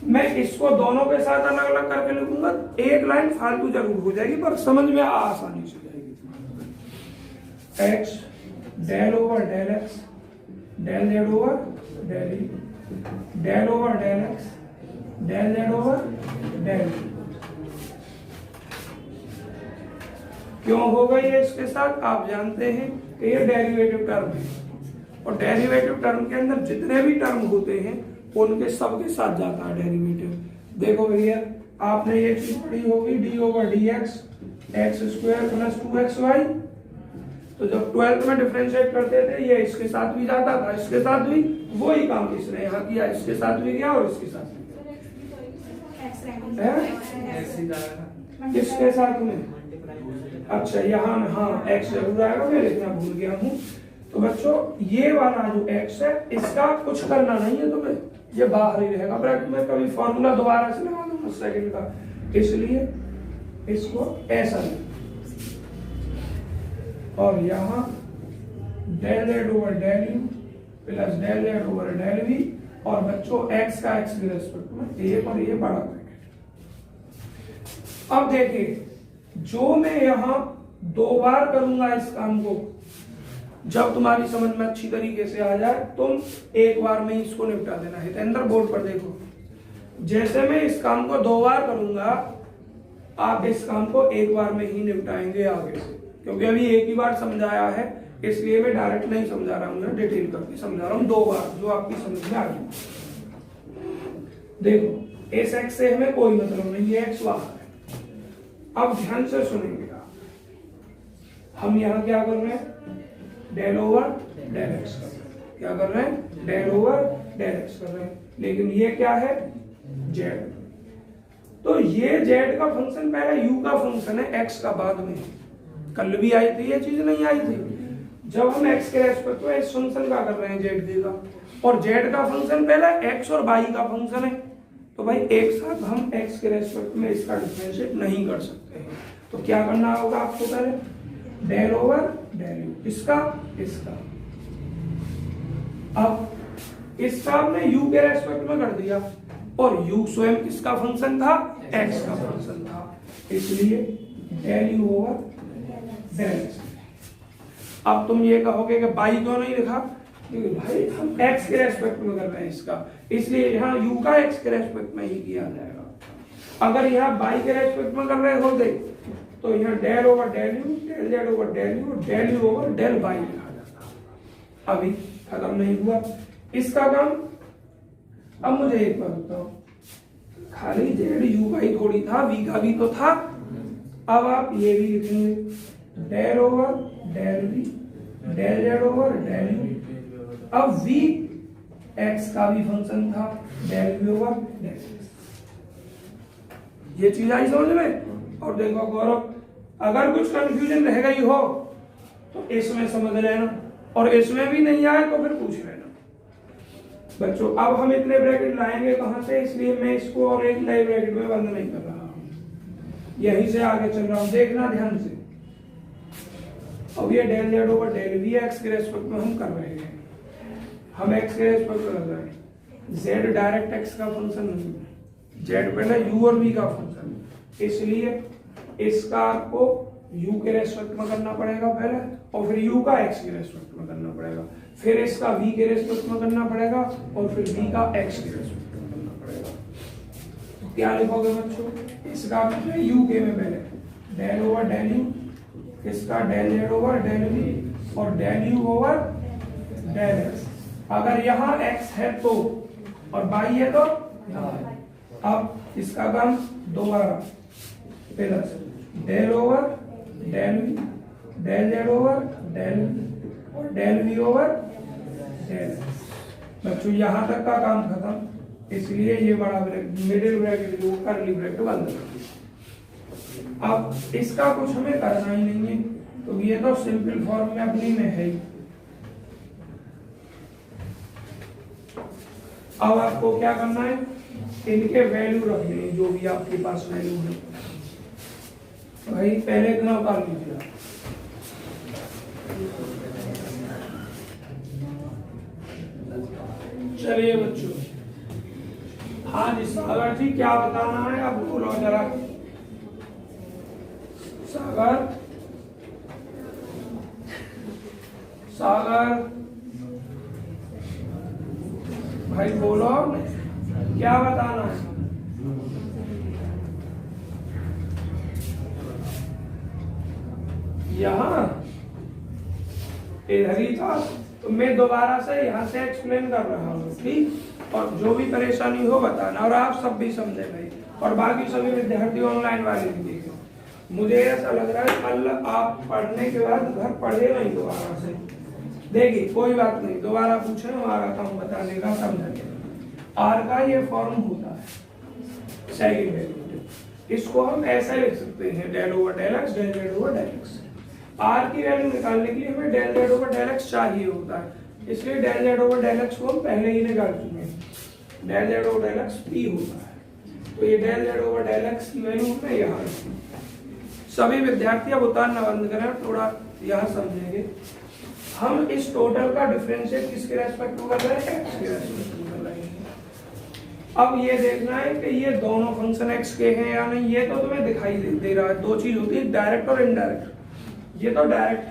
मैं इसको दोनों के साथ अलग अलग करके लिखूंगा, एक लाइन फालतू जरूर हो जाएगी, पर समझ में आसानी से जाएगी। x del over del x del Z over del e, del over del x, del Z over del e. क्यों हो गई है इसके साथ? आप जानते हैं कि ये डेरिवेटिव टर्म है, और डेरिवेटिव टर्म के अंदर जितने भी टर्म होते हैं उनके सबके साथ जाता है डेरिवेटिव। देखो भैया, आपने ये चीज पढ़ी होगी D over D x x square plus 2xy। तो जब 12th में डिफरेंशिएट करते थे ये इसके साथ भी जाता था, इसके साथ भी, वही काम इसने यहाँ किया, इसके साथ भी किया और इसके साथ भी। किसके साथ में? अच्छा यहाँ हाँ x जरूर आएगा, मैं लिखना भूल गया हूँ। तो बच्चों ये वाला जो x है इसका कुछ करना नहीं है तुम्हें, ये बाहर ही रहेगा ब्रैकेट में। कभी फॉर्मूला दोबारा से लगा दूंगा सेकंड का, इसलिए इसको ऐसा लिख, और यहाँ del Z over del u plus del Z over del we, और बच्चों x का x के रेस्पेक्ट में ये और ये बड़ा ब्रैकेट। अब देखिए, जो मैं यहाँ दो बार करूंगा इस काम को, जब तुम्हारी समझ में अच्छी तरीके से आ जाए तुम एक बार में इसको निपटा देना है। तो अंदर बोर्ड पर देखो, जैसे मैं इस काम को दो बार करूंगा आप इस काम को एक बार में ही निपटाएंगे आगे से, क्योंकि अभी एक ही बार समझाया है इसलिए मैं डायरेक्ट नहीं समझा रहा हूँ, डिटेल करके समझा रहा हूँ दो बार, जो आपकी समझ में आ जाए। देखो इस एक्स से हमें कोई मतलब नहीं, ये एक्स बाहर है। अब ध्यान से सुनेंगे आप, हम यहाँ क्या कर रहे हैं? डेल ओवर डेल एक्स कर रहे हैं। क्या कर रहे हैं? डेल ओवर डेल एक्स कर रहे हैं। लेकिन ये क्या है? जेड। तो ये जेड का फंक्शन पहले यू का फंक्शन है, एक्स का बाद में। कल भी आई थी ये चीज, नहीं आई थी? जब हम एक्स के रेस्पेक्ट में इस फंक्शन का कर रहे हैं जेड देगा, और जेड का फंक्शन पहले एक्स और वाई का फंक्शन है, तो भाई एक साथ हम एक्स के रेस्पेक्ट में इसका डिफरेंशिएट नहीं कर सकते हैं। तो क्या करना होगा आपको? पहले डेल ओवर डेल यू, इसका इसका। अब इसका हमने यू के रेस्पेक्ट में कर दिया, और यू स्वयं किसका फंक्शन था? एक्स का फंक्शन था, इसलिए del you over del x. अब तुम ये कहोगे कि बाई क्यों नहीं लिखा? क्योंकि भाई हम x के रेस्पेक्ट में कर रहे हैं इसका, इसलिए यहाँ u का x के रेस्पेक्ट में ही किया जाएगा। अगर यहाँ y के रेस्पेक्ट में कर रहे होते तो यहाँ del over del you, del Z over del you, del you over del y लिखा जाता। अभी खत्म नहीं हुआ इसका काम। अब मुझे एक बात बताओ, खाली जेड यू का ही थोड़ी था, v का भी तो था। अब आप ये भी लिखेंगे del over del we, del Z over del you. अब v x का भी फंक्शन था, del v over del x। ये चीज आई समझ में? और देखो गौरव, अगर कुछ कंफ्यूजन रह गई हो तो इसमें समझ लेना, और इसमें भी नहीं आए तो फिर पूछ लेना। बच्चों अब हम इतने ब्रैकेट लाएंगे कहां से, इसलिए मैं इसको और एक नए ब्रैकेट में बंद नहीं कर रहा हूं, यहीं से आगे चल रहा हूं, देखना ध्यान से। अब ये del Z over del v x के रेस्पेक्ट में हम कर रहे हैं, हम x के रेस्पेक्ट में कर रहे हैं। z डायरेक्ट x का फंक्शन नहीं है, z पहले u और v का फंक्शन है, इसलिए इसका आपको u के रेस्पेक्ट में करना पड़ेगा पहले, और फिर u का x के रेस्पेक्ट में करना पड़ेगा, फिर इसका v के रेस्पेक्ट में करना पड़ेगा, और फिर v का x के रेस्पेक्ट में करना पड़ेगा। तो क्या लिखोगे बच्चों? इसका u के में पहले डेल ओवर डेल u, इसका del z over del v, और del u over del x। अगर यहाँ x है तो, और y है तो अब इसका काम दोबारा plus del over del we, del Z over del we, और del we over del X. बच्चों यहाँ तक का काम खत्म, इसलिए ये बड़ा ब्रैकेट, मिडिल ब्रैकेट जो कर्ली ब्रैकेट बंद कर दिया। अब इसका कुछ हमें करना ही नहीं है, तो ये तो सिंपल फॉर्म में अपनी में है ही। अब आपको क्या करना है? इनके वैल्यू रखने हैं, जो भी आपके पास वैल्यू है। भाई पहले इतना उतार लीजिए। चलिए बच्चों, हाँ जी सागर जी क्या बताना है? अब बोलो जरा सागर। सागर भाई बोलो क्या बताना है। यहाँ इधर ही था, तो मैं दोबारा से यहाँ से एक्सप्लेन कर रहा हूँ, ठीक। और जो भी परेशानी हो बताना, और आप सब भी समझे भाई, और बाकी सभी विद्यार्थी ऑनलाइन वाले भी देखें। मुझे ऐसा लग रहा है कल आप पढ़ने के बाद घर पढ़े नहीं दोबारा से। देखिए कोई बात नहीं, दोबारा पूछे, हमारा काम बताने का, समझाने का। आर का ये फॉर्म होता है सेकंड डेरिवेटिव, इसको हम ऐसा लिख सकते हैं del over del x, del Z over del x. R की वैल्यू निकालने के लिए हमें del Z over del x चाहिए होता है, इसलिए del Z over del x को हम पहले ही निकाल चुके हैं। Del Z over del x p होता है, तो ये del Z over del x की वैल्यू हमें यहाँ रखी। सभी विद्यार्थी अब उतारना बंद करें, थोड़ा यहाँ समझेंगे। हम इस टोटल का डिफरेंशिएट किसके रेस्पेक्ट में कर रहे हैं, एक्स के रेस्पेक्ट में कर रहे हैं। अब ये देखना है कि ये दोनों फंक्शन एक्स के हैं या नहीं, ये तो तुम्हें दिखाई दे रहा है। दो चीज होती है, डायरेक्ट और इनडायरेक्ट। ये तो डायरेक्ट,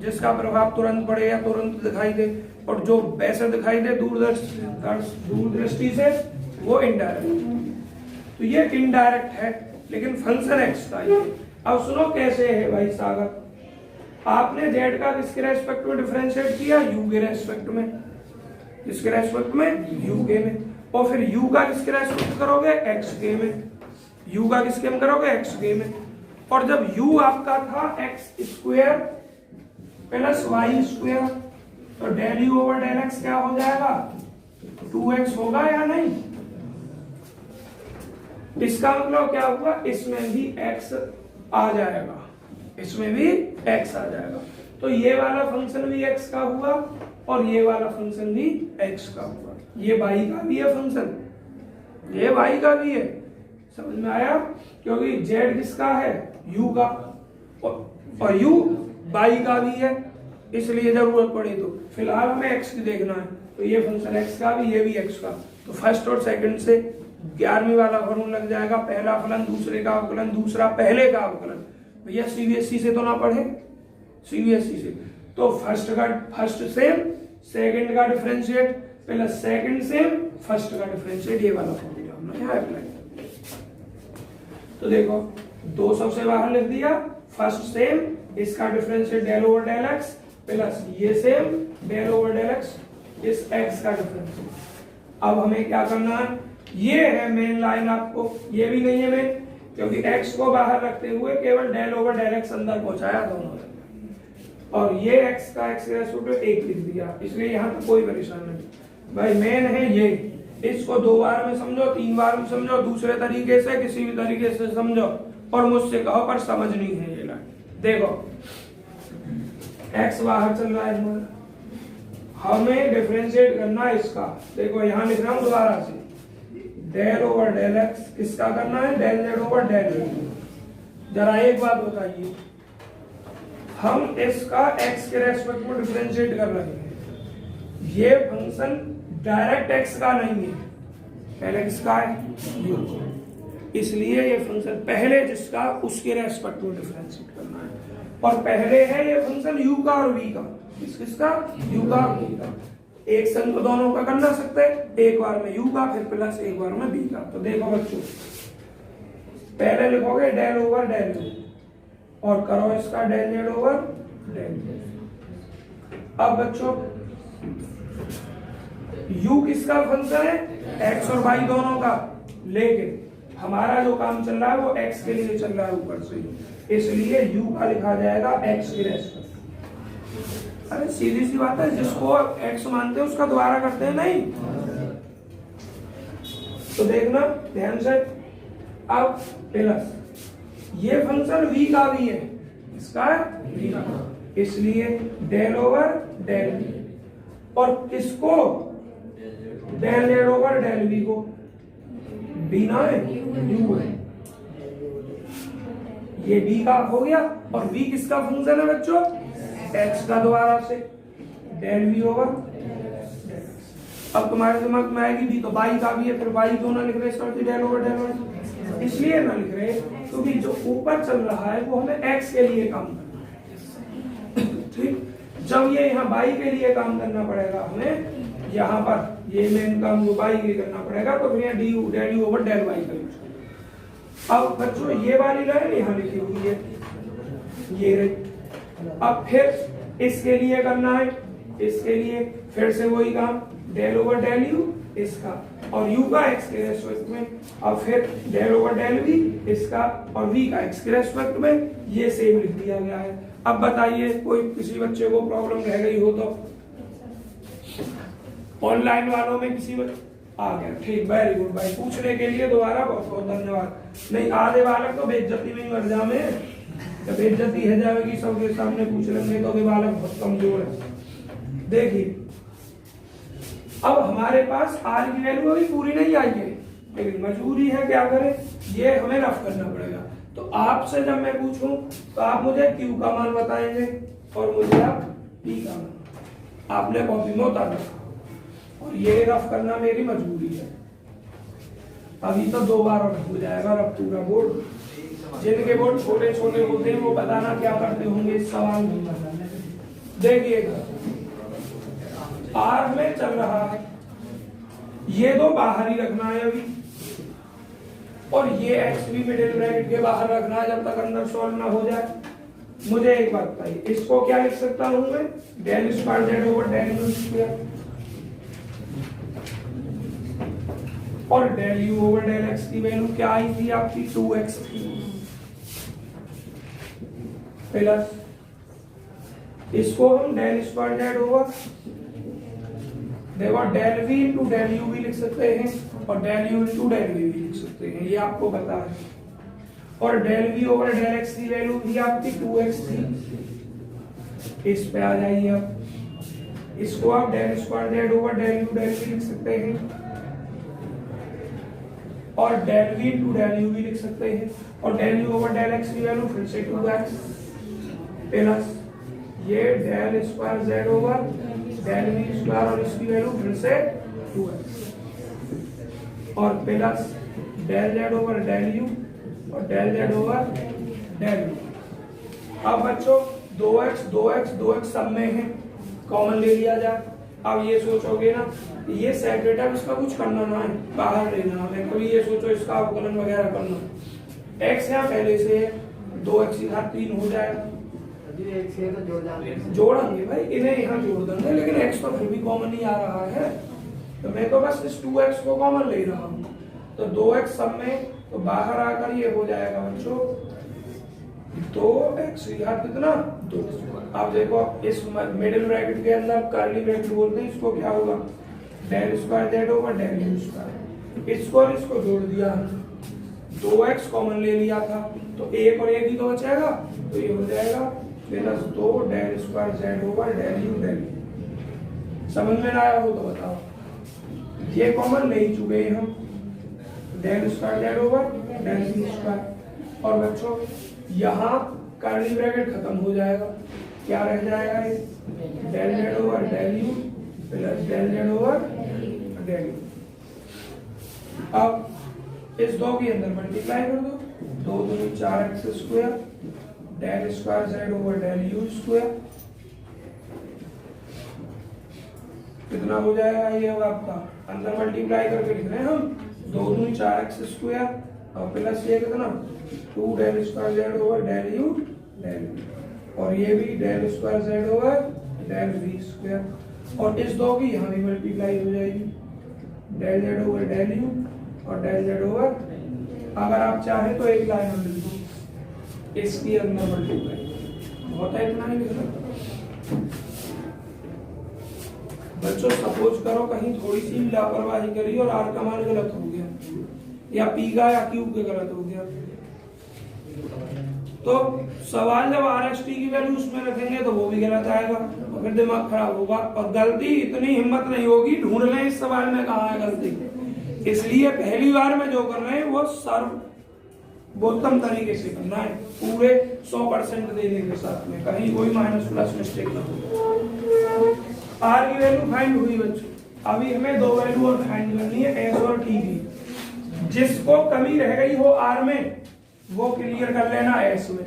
जिसका प्रभाव तुरंत पड़े या तुरंत दिखाई दे, और जो वैसे दिखाई दे दूरदृष्टि से, वो इनडायरेक्ट। तो ये इनडायरेक्ट है, लेकिन फंक्शन एक्स का ये। अब सुनो कैसे है भाई सागर, आपने जेड का किसके रेस्पेक्ट में डिफरेंशिएट किया, यू के रेस्पेक्ट में। किसके रेस्पेक्ट में, यू के में। और फिर यू का किसके रेस्पेक्ट करोगे, एक्स के में। यू का किसके में करोगे, एक्स के में। और जब यू आपका था X square plus Y square, तो del you over del x क्या हो जाएगा, 2x होगा या नहीं। इसका मतलब क्या हुआ, इसमें भी x आ जाएगा, इसमें भी x आ जाएगा। तो ये वाला फंक्शन भी x का हुआ, और ये वाला फंक्शन भी x का हुआ। ये y का भी है फंक्शन, ये y का भी है। समझ में आया, क्योंकि z किसका है, u का, और u y का भी है, इसलिए जरूरत पड़ी तो। फिलहाल हमें x की देखना है, तो ये फंक्शन x का भी, ये भी x का। तो फर्स्ट और सेकंड से 11वीं वाला फॉर्मूला लग जाएगा, पहला फलन दूसरे का अवकलन, दूसरा पहले का अवकलन। भैया सीबीएसई से तो ना पढ़े, सीबीएसई से तो फर्स्ट सेम सेकंड का differentiate plus second same first का डिफरेंशिएट, ये वाला फॉर्मूला हमने यहाँ अप्लाई किया। तो देखो 200 से बाहर लिख दिया, फर्स्ट सेम, इसका differentiate del over del X plus ये same del over del X, इस एक्स का डिफरेंशिएट। अब हमें क्या करना है, ये है मेन लाइन, आपको ये भी नहीं है मेन, क्योंकि x को बाहर रखते हुए केवल डेल ओवर डेल एक्स अंदर पहुंचाया दोनों ने, और ये x का x रेस्पेक्ट 1 लिख दिया, इसलिए यहाँ तो कोई परेशानी नहीं। भाई मेन है ये, इसको 2 बार में समझो, 3 बार में समझो, दूसरे तरीके से किसी भी तरीके से समझो, और मुझसे कहो पर समझनी है ये लाइन। देखो x बाहर चल रहा है, हमें डिफरेंशिएट करना है इसका। देखो यहाँ लिख रहा हूँ दोबारा से, डेल ओवर डेल एक्स किसका करना है, del Z over del z. जरा एक बात बताइए, हम इसका x के रेस्पेक्ट में डिफरेंशिएट कर रहे हैं, ये फंक्शन डायरेक्ट x का नहीं है, पहले किसका है, u, इसलिए ये फंक्शन पहले जिसका उसके रेस्पेक्ट में डिफरेंशिएट करना है। और पहले है ये फंक्शन u का और v का, किसका, u का और v का। एक संग तो दोनों का कर ना सकते, एक बार में u का फिर प्लस एक बार में v का। तो देखो बच्चों, पहले लिखोगे डेल ओवर डेल u, और करो इसका del Z over del z. अब बच्चों u किसका फंक्शन है, x और y दोनों का, लेकिन हमारा जो काम चल रहा है वो x के लिए चल रहा है ऊपर से, इसलिए u का लिखा जाएगा x के रेस्पेक्ट। अरे सीधी सी बात है, जिसको x मानते हैं उसका दोबारा करते हैं नहीं। तो देखना ध्यान से, अब प्लस ये फंक्शन v का भी है, इसका v का, इसलिए डेल ओवर डेल v, और किसको, del Z over del v को, b ना है, u है, ये b का हो गया। और v किसका फंक्शन है बच्चों, x का, दोबारा से डेल v ओवर। अब तुम्हारे दिमाग में आएगी भी तो y का भी है, फिर y क्यों ना लिख रहे इसका डेल ओवर डेल y, इसलिए ना लिख रहे क्योंकि जो ऊपर चल रहा है वो हमें x के लिए काम करना है, ठीक। जब ये यहाँ y के लिए काम करना पड़ेगा हमें, यहाँ पर ये मेन काम जो बाई के करना पड़ेगा, तो फिर यहाँ d del you over del Y का। अब बच्चों ये वाली लाइन यहाँ लिखी हुई है, ये रही। अब फिर इसके लिए करना है, इसके लिए फिर से वही काम, डेल ओवर डेल यू इसका और u का x के रेस्पेक्ट में, अब फिर डेल ओवर डेल v इसका और v का x के रेस्पेक्ट में, ये सेम लिख दिया गया है। अब बताइए कोई किसी बच्चे को प्रॉब्लम रह गई हो तो, ऑनलाइन वालों में किसी बच्चे आ गया, ठीक, वेरी गुड भाई, पूछने के लिए दोबारा बहुत बहुत धन्यवाद। नहीं आधे बालक तो बेइज्जती में ही मर जामे, जब बेइज्जती है जाएगी सबके सामने पूछ लेंगे तो बालक बहुत कमजोर है। देखिए अब हमारे पास आर की वैल्यू अभी पूरी नहीं आई है, लेकिन मजबूरी है, क्या करें, ये हमें रफ करना पड़ेगा। तो आपसे जब मैं पूछूं तो आप मुझे Q का मान बताएंगे और मुझे आप P का मान, आपने कॉपी में उतार रखा और ये रफ करना मेरी मजबूरी है। अभी तो 2 बार रफ हो जाएगा रफ पूरा बोर्ड। जिनके बोर्ड छोटे छोटे होते हैं वो बताना क्या करते होंगे इस सवाल में। देखिएगा आर में चल रहा है, ये दो बाहर ही रखना है अभी, और ये एक्स भी मिडिल ब्रैकेट के बाहर रखना है जब तक अंदर सॉल्व ना हो जाए। मुझे एक बात बताइए, इसको क्या लिख सकता हूं मैं, del square Z over del you square, और del you over del x की वैल्यू क्या आई थी आपकी 2x थी, प्लस इसको हम डेल स्क्वायर जेड ओवर देखो del v into del U भी लिख सकते हैं और del you into del v भी लिख सकते हैं, ये आपको पता है। और del v over del x की वैल्यू भी आपकी 2x थी। इस पे आ जाइए, अब इसको आप del square Z over del you del v लिख सकते हैं और del v into del U भी लिख सकते हैं, और del you over del x की वैल्यू फिर से 2x प्लस ये del square Z over del v square और इसकी वैल्यू फिर से 2x और plus del Z over del you और del Z over del you. अब बच्चों 2x 2x 2x सब में है, कॉमन ले लिया जाए। अब ये सोचोगे ना ये सेपरेट है, इसका कुछ करना ना है, बाहर लेना है, कभी ये सोचो इसका अवकलन वगैरह करना, x यहाँ पहले से है, 2x की घात 3 हो जाएगा, जोड़ेंगे भाई इन्हें यहाँ जोड़ देंगे, लेकिन x तो फिर भी कॉमन ही आ रहा है, तो मैं तो बस इस 2x को कॉमन ले रहा हूँ, तो 2x सब में, तो बाहर आकर ये हो जाएगा बच्चों 2x की घात कितना 2। अब देखो इस मिडिल ब्रैकेट के अंदर कर्ली ब्रैकेट बोलते हैं, इसको क्या होगा del square Z over del you square, इसको और इसको जोड़ दिया, 2x कॉमन ले लिया था तो एक और एक ही तो बचेगा, तो ये हो जाएगा plus 2 del square Z over del you del u. समझ में ना आया हो तो बताओ, ये कॉमन ले ही चुके हैं हम, del square Z over del you square, और बच्चों यहाँ कर्ली ब्रैकेट खत्म हो जाएगा, क्या रह जाएगा ये del Z over del u plus del Z over del you. अब इस 2 के अंदर मल्टीप्लाई कर दो, 2 दूनी 4x square del square Z over del you square, कितना हो जाएगा ये आपका, अंदर मल्टीप्लाई करके लिख रहे हैं हम, 2 दूनी 4x स्क्वायर और प्लस ये कितना 2 del square Z over del you del you, और ये भी del square Z over del v square, और इस 2 की यहाँ भी मल्टीप्लाई हो जाएगी, del Z over del you और डेल जेड ओवर, अगर आप चाहे तो एक लाइन में लिख दो इसकी अंदर मल्टीप्लाई, बहुत है इतना नहीं लिखना। बच्चों सपोज करो कहीं थोड़ी सी लापरवाही करी और आर का मान गलत हो गया, या पी का या क्यू का गलत हो गया, तो सवाल जब आर एस टी की वैल्यू उसमें रखेंगे तो वो भी गलत आएगा, अगर दिमाग खराब होगा, और गलती इतनी हिम्मत नहीं होगी ढूंढ लें इस सवाल में कहाँ है गलती, इसलिए पहली बार में जो कर रहे हैं वो सर्वोत्तम तरीके से करना है, पूरे 100% देने के साथ में, कहीं कोई माइनस प्लस मिस्टेक ना हो। आर की वैल्यू फाइंड हुई बच्चों, अभी हमें 2 वैल्यू और फाइंड करनी है, एस और टी की। जिसको कमी रह गई हो आर में वो क्लियर कर लेना एस में,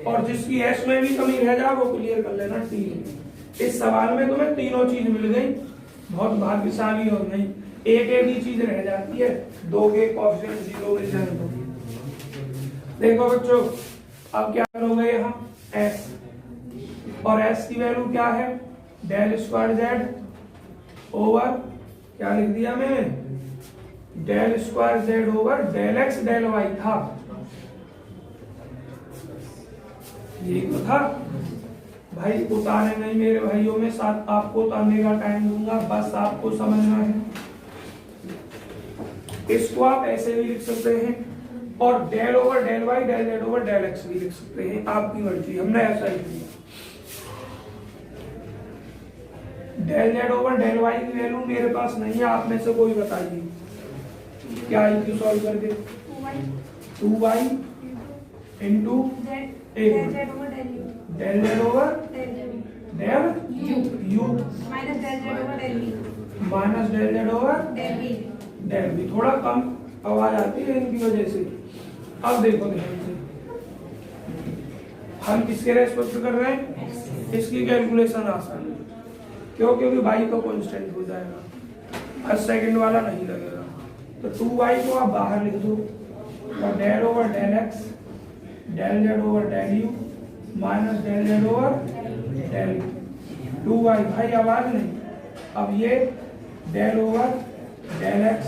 और जिसकी एस में भी कमी रह जाए वो क्लियर कर लेना टी में। इस सवाल में तुम्हें तीनों चीज मिल गई, बहुत भाग्यशाली हो नहीं, एक ही चीज रह जाती है, दो के कोएफिशिएंट 0 मिल जाए तो। देखो बच्चों, अब क्या करोगे यहाँ s, और s की वैल्यू क्या है, डेल स्क्वायर z ओवर क्या लिख दिया मैंने, del square z over del x del y था, ये तो था भाई। उतारे नहीं मेरे भाइयों में, साथ आपको उतारने का टाइम दूंगा, बस आपको समझना है। इसको आप ऐसे भी लिख सकते हैं, और del over del Y del Z over del x भी लिख सकते हैं, आपकी मर्जी, हमने ऐसा ही किया। Del Z over del Y की वैल्यू मेरे पास नहीं है, आप में से कोई बताइए क्या इक्यू सॉल्व करके, 2y into del Z over del you minus del Z over del b. थोड़ा कम आवाज आती है इनकी वजह से। अब देखो ध्यान से, हम किसके रेस्पेक्ट कर रहे हैं, इसकी कैलकुलेशन आसान है, क्यों, क्योंकि y का कांस्टेंट हो जाएगा, हर सेकंड वाला नहीं लगेगा। तो 2y को आप बाहर लिख दो, और del over del x del Z over del you minus del Z over del U, 2y भाई आवाज नहीं। अब ये del over del x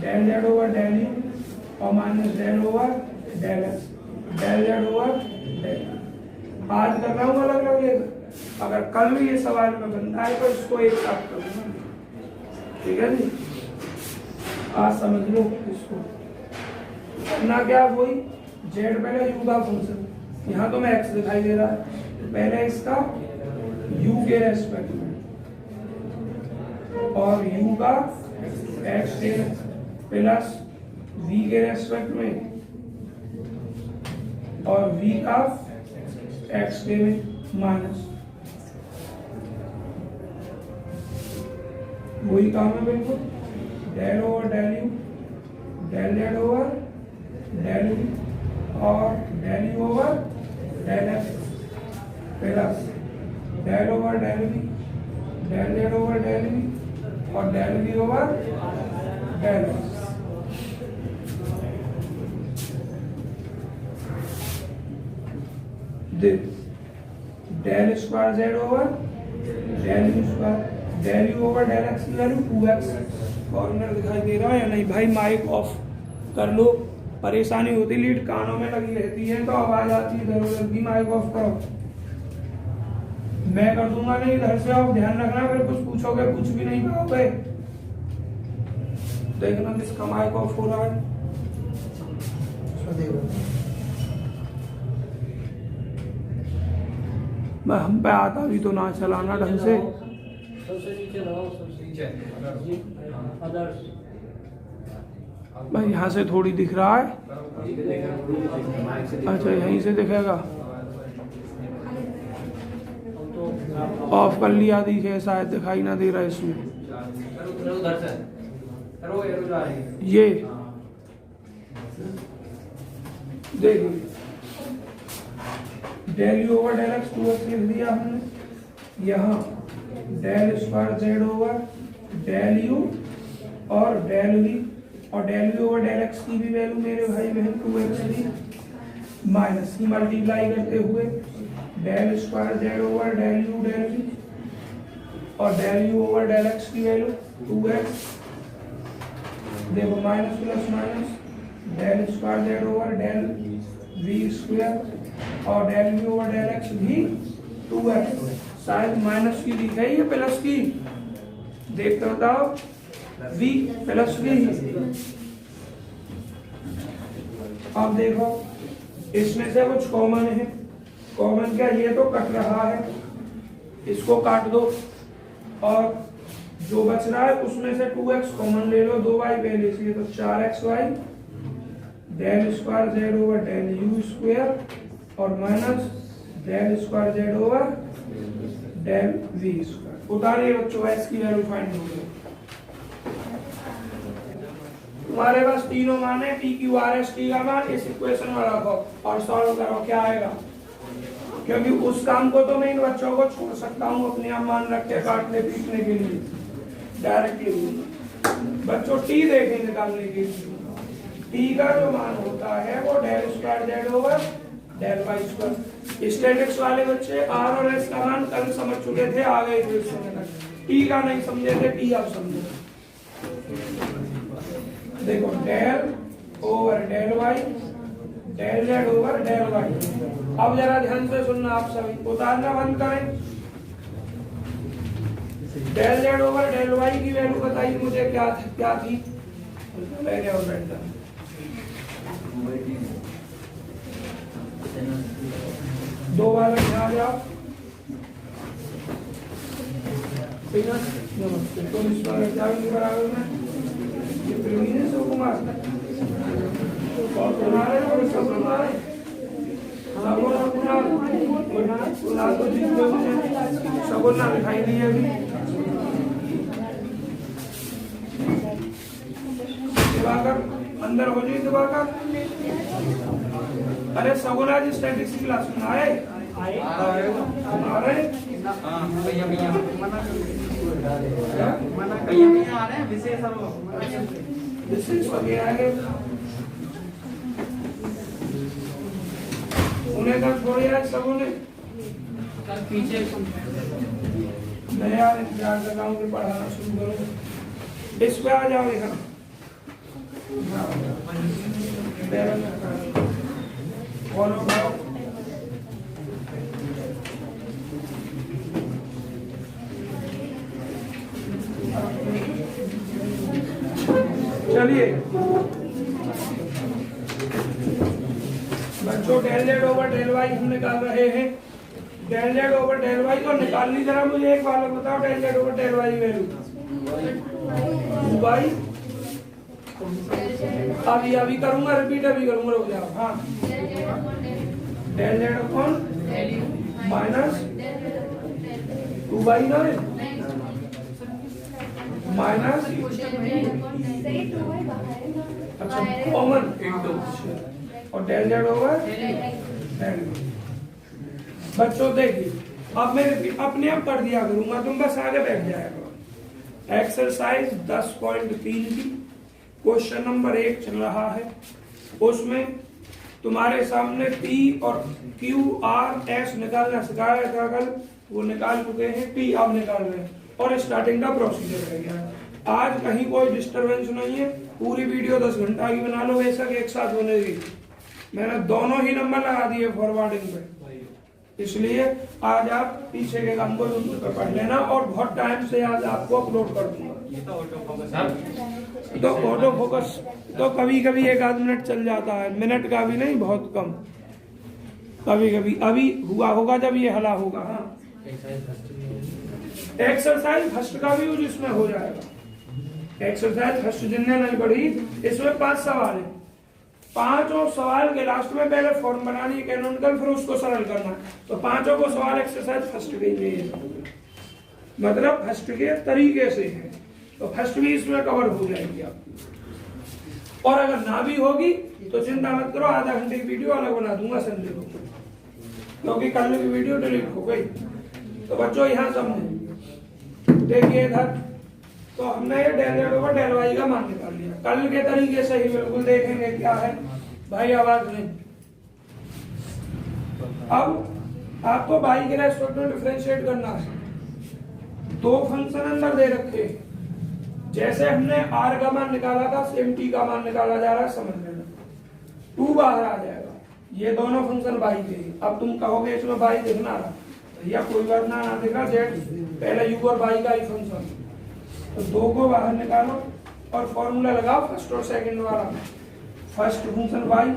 del Z over del you और minus del over del x del Z over del. आज कर रहा हूँ अलग अलग, अगर कल भी ये सवाल में बनता है तो इसको एक साथ करूँगा, ठीक है जी। आज समझ लो इसको, करना क्या, वही जेड पहले यू का फंक्शन, यहाँ तो मैं एक्स दिखाई दे रहा है, तो पहले इसका यू के रेस्पेक्ट में और यू का एक्स के प्लस वी के रेस्पेक्ट में और वी का एक्स के में माइनस, वही काम है बिल्कुल, del over del you del Z over del you और del you over del X plus del over del we del Z over del we और del we over del x. Del square Z over del you square del you over del x की वैल्यू 2x। कॉर्नर दिखाई दे रहा है या नहीं भाई, माइक ऑफ कर लो, परेशानी होती, लीड कानों में लगी रहती है तो आवाज आती है इधर उधर की, माइक ऑफ करो। मैं कर दूंगा नहीं इधर से, आप ध्यान रखना, फिर कुछ पूछोगे कुछ भी नहीं पाओगे। देखना किसका माइक ऑफ हो रहा है, मैं हम पे आता भी तो ना चलाना ढंग से। भाई यहाँ से थोड़ी दिख रहा है, अच्छा यहीं से दिखेगा, ऑफ कर लिया, दिखे शायद दिखाई ना दे रहा है इसमें। ये देखिए del you over del x 2x लिख दिया हमने, यहाँ del square Z over del you और डेल वी और del we over del x की भी वैल्यू मेरे भाई बहन 2x दी, माइनस की मल्टीप्लाई करते हुए del square Z over del you del we और del you over del x की वैल्यू 2x। देखो minus plus minus del square Z over del we square और del we over del x भी 2x। शायद माइनस की लिखा है या प्लस की, देखते बताओ, v प्लस v। अब देखो इसमें से कुछ कॉमन है, कॉमन क्या, ये तो कट रहा है, इसको काट दो और जो बच रहा है उसमें से 2x कॉमन ले लो, 2y पहले से, तो 4xy del square Z over del you square और minus del square Z over del we square. उतारिए बच्चों, x की वैल्यू फाइंड हो गई। तुम्हारे पास तीनों मान है, p q r s t का मान इस इक्वेशन में रखो और सॉल्व करो, क्या आएगा, क्योंकि उस काम को तो मैं इन बच्चों को छोड़ सकता हूँ अपने आप मान रख के काटने पीटने के लिए, डायरेक्टली लूंगा। बच्चों टी देखें निकालने के लिए, टी का जो मान होता है वो del square Z over del Y square. Statics वाले बच्चे आर और एस का मान कल समझ चुके थे, आ गए थे तक, टी का नहीं समझे थे, टी आप समझो। देखो del over del Y del Z over del y. अब जरा ध्यान से सुनना आप सभी, उतारना बंद करें। Del Z over del Y की वैल्यू बताइए मुझे क्या थी? पहले और बेटा दो बार आ जाओ। नमस्ते। तो इस बार के बराबर में ये प्रवीण है सुकुमार और तुम्हारे और सब तुम्हारे सबोना तो जीत गए, सबोना दिखाई दी अभी। दिवाकर अंदर हो जाइए दिवाकर। अरे सगुना जी स्टैटिक्स की क्लास में आए आ रहे विशेष वगैरह आगे उन्हें कल छोड़े आज सगुने पीछे मैं यार इंतजार कर रहा हूँ कि पढ़ाना शुरू करूँ। इस पे आ जाओ यहाँ फॉलो करो। चलिए बच्चों del Z over del y हम निकाल रहे हैं। Del Z over del y को निकालनी, जरा मुझे एक बार बताओ del Z over del y value y. अभी करूंगा रिपीट, अभी करूंगा, रुक जाओ। हाँ del Z upon minus 2y ना माइनस अच्छा कॉमन और डेल जेड ओवर डेल। बच्चों देखिए अब मैं अपने आप कर दिया करूंगा, तुम बस आगे बैठ जाएगा। एक्सरसाइज 10.3 की क्वेश्चन नंबर 1 चल रहा है। उसमें तुम्हारे सामने P और Q R S निकालना सिखाया था कल, वो निकाल चुके हैं। P अब निकाल रहे हैं और स्टार्टिंग का प्रोसीजर रह गया। आज कहीं कोई डिस्टरबेंस नहीं है, पूरी वीडियो 10 घंटा की बना लो, बेशक एक साथ होने दी। मैंने दोनों ही नंबर लगा दिए फॉरवर्डिंग पे, इसलिए आज आप पीछे के काम को पढ़ लेना और बहुत टाइम से आज आपको अपलोड कर दूंगा। तो ऑटो फोकस तो कभी कभी 1 आध मिनट चल जाता है, मिनट का भी नहीं, बहुत कम कभी कभी। अभी हुआ होगा जब ये हला होगा। हाँ एक्सरसाइज फर्स्ट का भी यूज इसमें हो जाएगा। एक्सरसाइज फर्स्ट जिनने नहीं पढ़ी, इसमें 5 सवाल है। 5 सवाल के लास्ट में पहले फॉर्म बनानी है कैनोनिकल, फिर उसको सरल करना। तो 5 को सवाल एक्सरसाइज फर्स्ट के लिए, मतलब फर्स्ट के तरीके से है, तो फर्स्ट भी इसमें कवर हो जाएगी आप। और अगर ना भी होगी तो चिंता मत करो, आधा घंटे की वीडियो अलग बना दूंगा संडे को, क्योंकि कल की वीडियो डिलीट हो गई। तो बच्चों यहाँ समझे, देखिए इधर तो हमने ये del Z over del Y का मान निकाल लिया। कल के तरीके से ही बिल्कुल देखेंगे क्या है भाई, आवाज नहीं। अब आपको बाई के रेस्पेक्ट में डिफरेंशिएट करना है। 2 फंक्शन अंदर दे रखे हैं, जैसे हमने r का मान निकाला था सेम t का मान निकाला जा रहा है, समझ लेना। 2 बाहर आ जाएगा, ये दोनों फंक्शन बाई के। अब तुम कहोगे इसमें बाई दिखना रहा, भैया कोई बात ना दिखा, जेड पहले u और बाई का ही फंक्शन। तो 2 को बाहर निकालो और फॉर्मूला लगाओ फर्स्ट और सेकंड वाला। फर्स्ट फंक्शन y,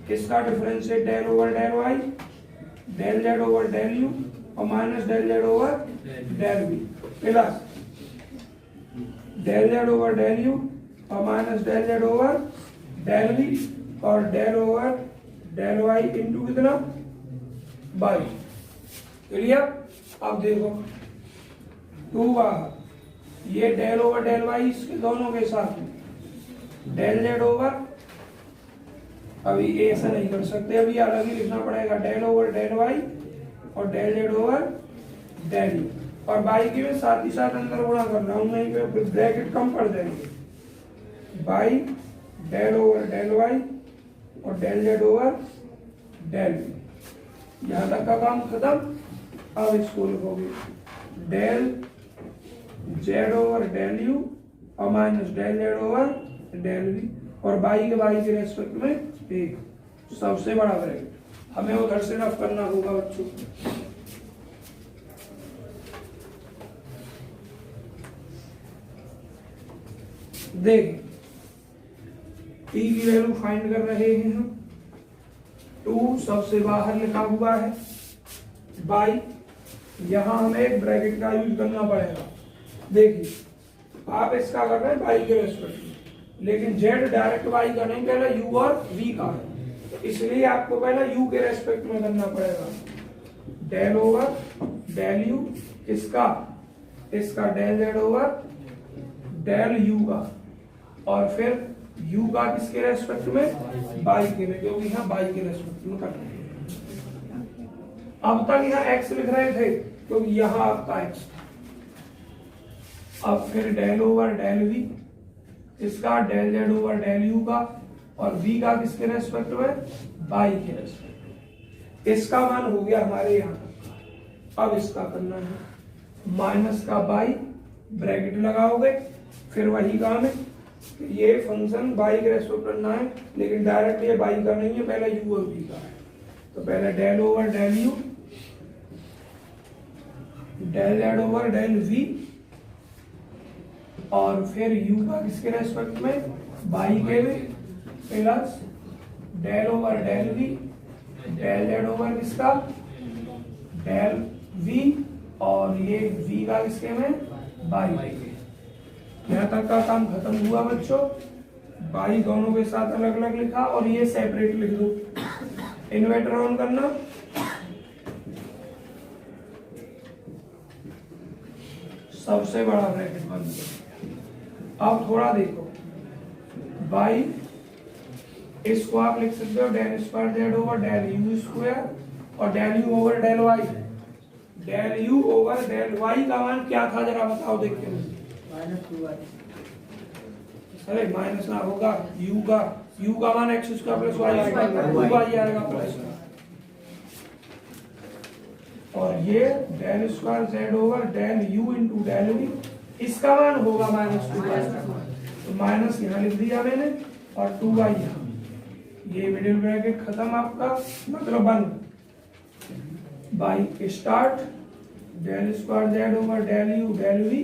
किसका differentiate del over del y, del Z over del u और minus del Z over del v, plus del Z over del u और minus del Z over del v और del over del y into कितना बाई। क्लियर? अब देखो 2 बाहर, ये डेल ओवर डेल वाई इसके दोनों के साथ डेल जेड ओवर, अभी ऐसा नहीं कर सकते, अभी अलग ही लिखना पड़ेगा, डेल ओवर डेल वाई और del Z over del you. और बाई की में साथ ही साथ अंदर गुणा कर रहा हूँ, नहीं पे ब्रैकेट कम पड़ जाएंगे। By del over del Y और del Z over del V, यहाँ तक का काम खत्म। अब इसको लिखोगे del Z over del you और minus del Z over del we, और बाई के रेस्पेक्ट में एक सबसे बड़ा ब्रैकेट। हमें उधर से रफ करना होगा बच्चों। देखिए p की वैल्यू फाइंड कर रहे हैं हम। 2 सबसे बाहर लिखा हुआ है, बाई यहां हमें एक ब्रैकेट का यूज करना पड़ेगा। देखिए आप इसका कर रहे हैं बाई के रेस्पेक्ट में, लेकिन जेड डायरेक्ट बाई का नहीं, पहले यू और वी का है, इसलिए आपको पहले यू के रेस्पेक्ट में करना पड़ेगा। डेल ओवर डेल यू इसका del Z over del u का, और फिर यू का किसके रेस्पेक्ट में, बाई के में, क्योंकि यहाँ बाई के रेस्पेक्ट में करना है। अब तक यहाँ एक्स लिख रहे थे क्योंकि यहाँ आपका एक्स। अब फिर डेल ओवर डेल वी इसका del Z over del u का, और v का किसके रेस्पेक्ट में, बाई के रेस्पेक्ट। इसका मान हो गया हमारे यहाँ तक। अब इसका करना है माइनस का बाई, ब्रैकेट लगाओगे, फिर वही काम है, ये फंक्शन बाई के रेस्पेक्ट करना है, लेकिन डायरेक्ट ये बाई का नहीं है, पहले u और v का है। तो पहले del over del you del Z over del v, और फिर u का किसके रेस्पेक्ट में, बाई के में, plus del over del we del Z over किसका, डेल वी, और ये v का किसके में, बाई के। यहाँ तक का काम खत्म हुआ बच्चों। बाई दोनों के साथ अलग अलग लिखा और ये सेपरेट लिख दो। इन्वर्टर ऑन करना। सबसे बड़ा ब्रैकेट बंद करो। अब थोड़ा देखो, बाई इसको आप लिख सकते हो del square Z over del you square और del you over del Y. Del you over del Y का मान क्या था जरा बताओ देखते हैं। अरे माइनस ना होगा, u का मान एक्स स्क्वायर प्लस वाई आएगा, 2y आएगा प्लस का, और ये del square Z over del you into del v, इसका मान होगा -2y। तो माइनस यहाँ लिख दिया मैंने और 2y यहाँ। ये मिडिल ब्रैकेट खत्म आपका, मतलब बंद। By start del square Z over del you del we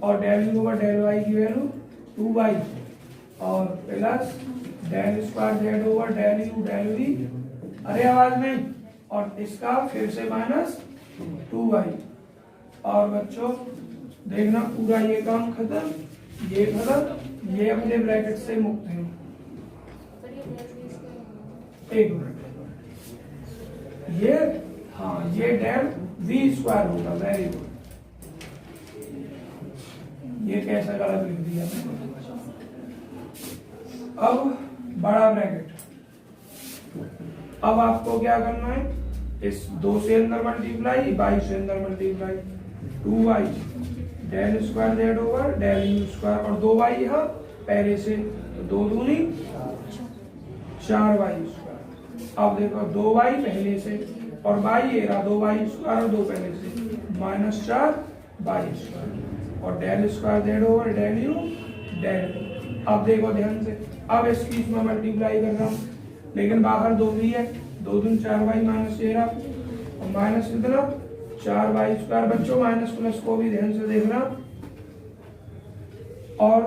और del you over del Y की वैल्यू 2y, और plus del square Z over del you del V, अरे आवाज नहीं, और इसका फिर से -2y। और बच्चों देखना पूरा ये काम खत्म, ये खत्म, ये अपने ब्रैकेट से मुक्त है। एक मिनट, ये हाँ ये डेल वी स्क्वायर होगा। वेरी गुड, ये कैसा गलत लिख दिया मैंने। अब बड़ा ब्रैकेट, अब आपको क्या करना है, इस 2 से अंदर मल्टीप्लाई, बाई से अंदर multiply, 2y del square Z over del you square, और 2y यहाँ पहले से, तो 2 दूनी 4y स्क्वायर। अब देखो 2y पहले से और बाई ये रहा 2y स्क्वायर और 2 पहले से, -4y स्क्वायर, और del square Z over del you del. अब देखो ध्यान से, अब इसकी इसमें मल्टीप्लाई कर रहा हूँ, लेकिन बाहर 2 भी है, 2 दूनी 4y -13 और माइनस कितना 4y स्क्वायर। बच्चों माइनस प्लस को भी ध्यान से देखना। और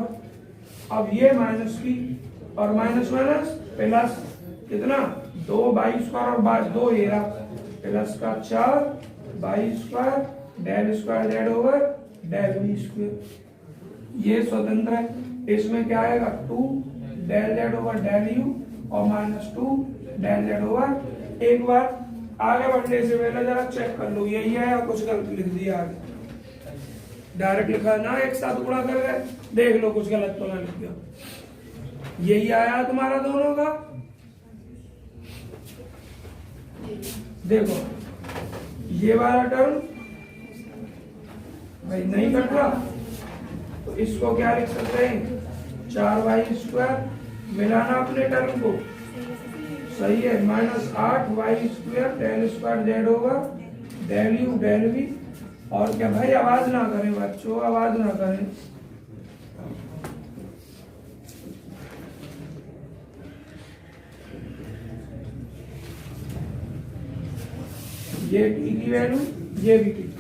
अब ये माइनस की और माइनस माइनस प्लस कितना 2y स्क्वायर और बाद 2 ये रहा, प्लस का 4y square del square Z over del we square. ये स्वतंत्र है, इसमें क्या आएगा 2 del Z over del you और -2 डेल जेड ओवर। एक बार आगे बढ़ने से पहले जरा चेक कर लो यही है या कुछ गलत लिख दिया आगे। डायरेक्ट लिखा ना एक साथ गुणा कर गए, देख लो कुछ गलत तो ना लिख दिया। यही आया तुम्हारा दोनों का। देखो ये वाला टर्म भाई नहीं कट रहा तो इसको क्या लिख सकते हैं 4y² मिलाना अपने टर्म को सही है -8y² डेल स्क्वायर जेड होगा डेल यू डेल वी और क्या भाई आवाज ना करें बच्चों आवाज ना करें ये टी की वैल्यू ये भी टी की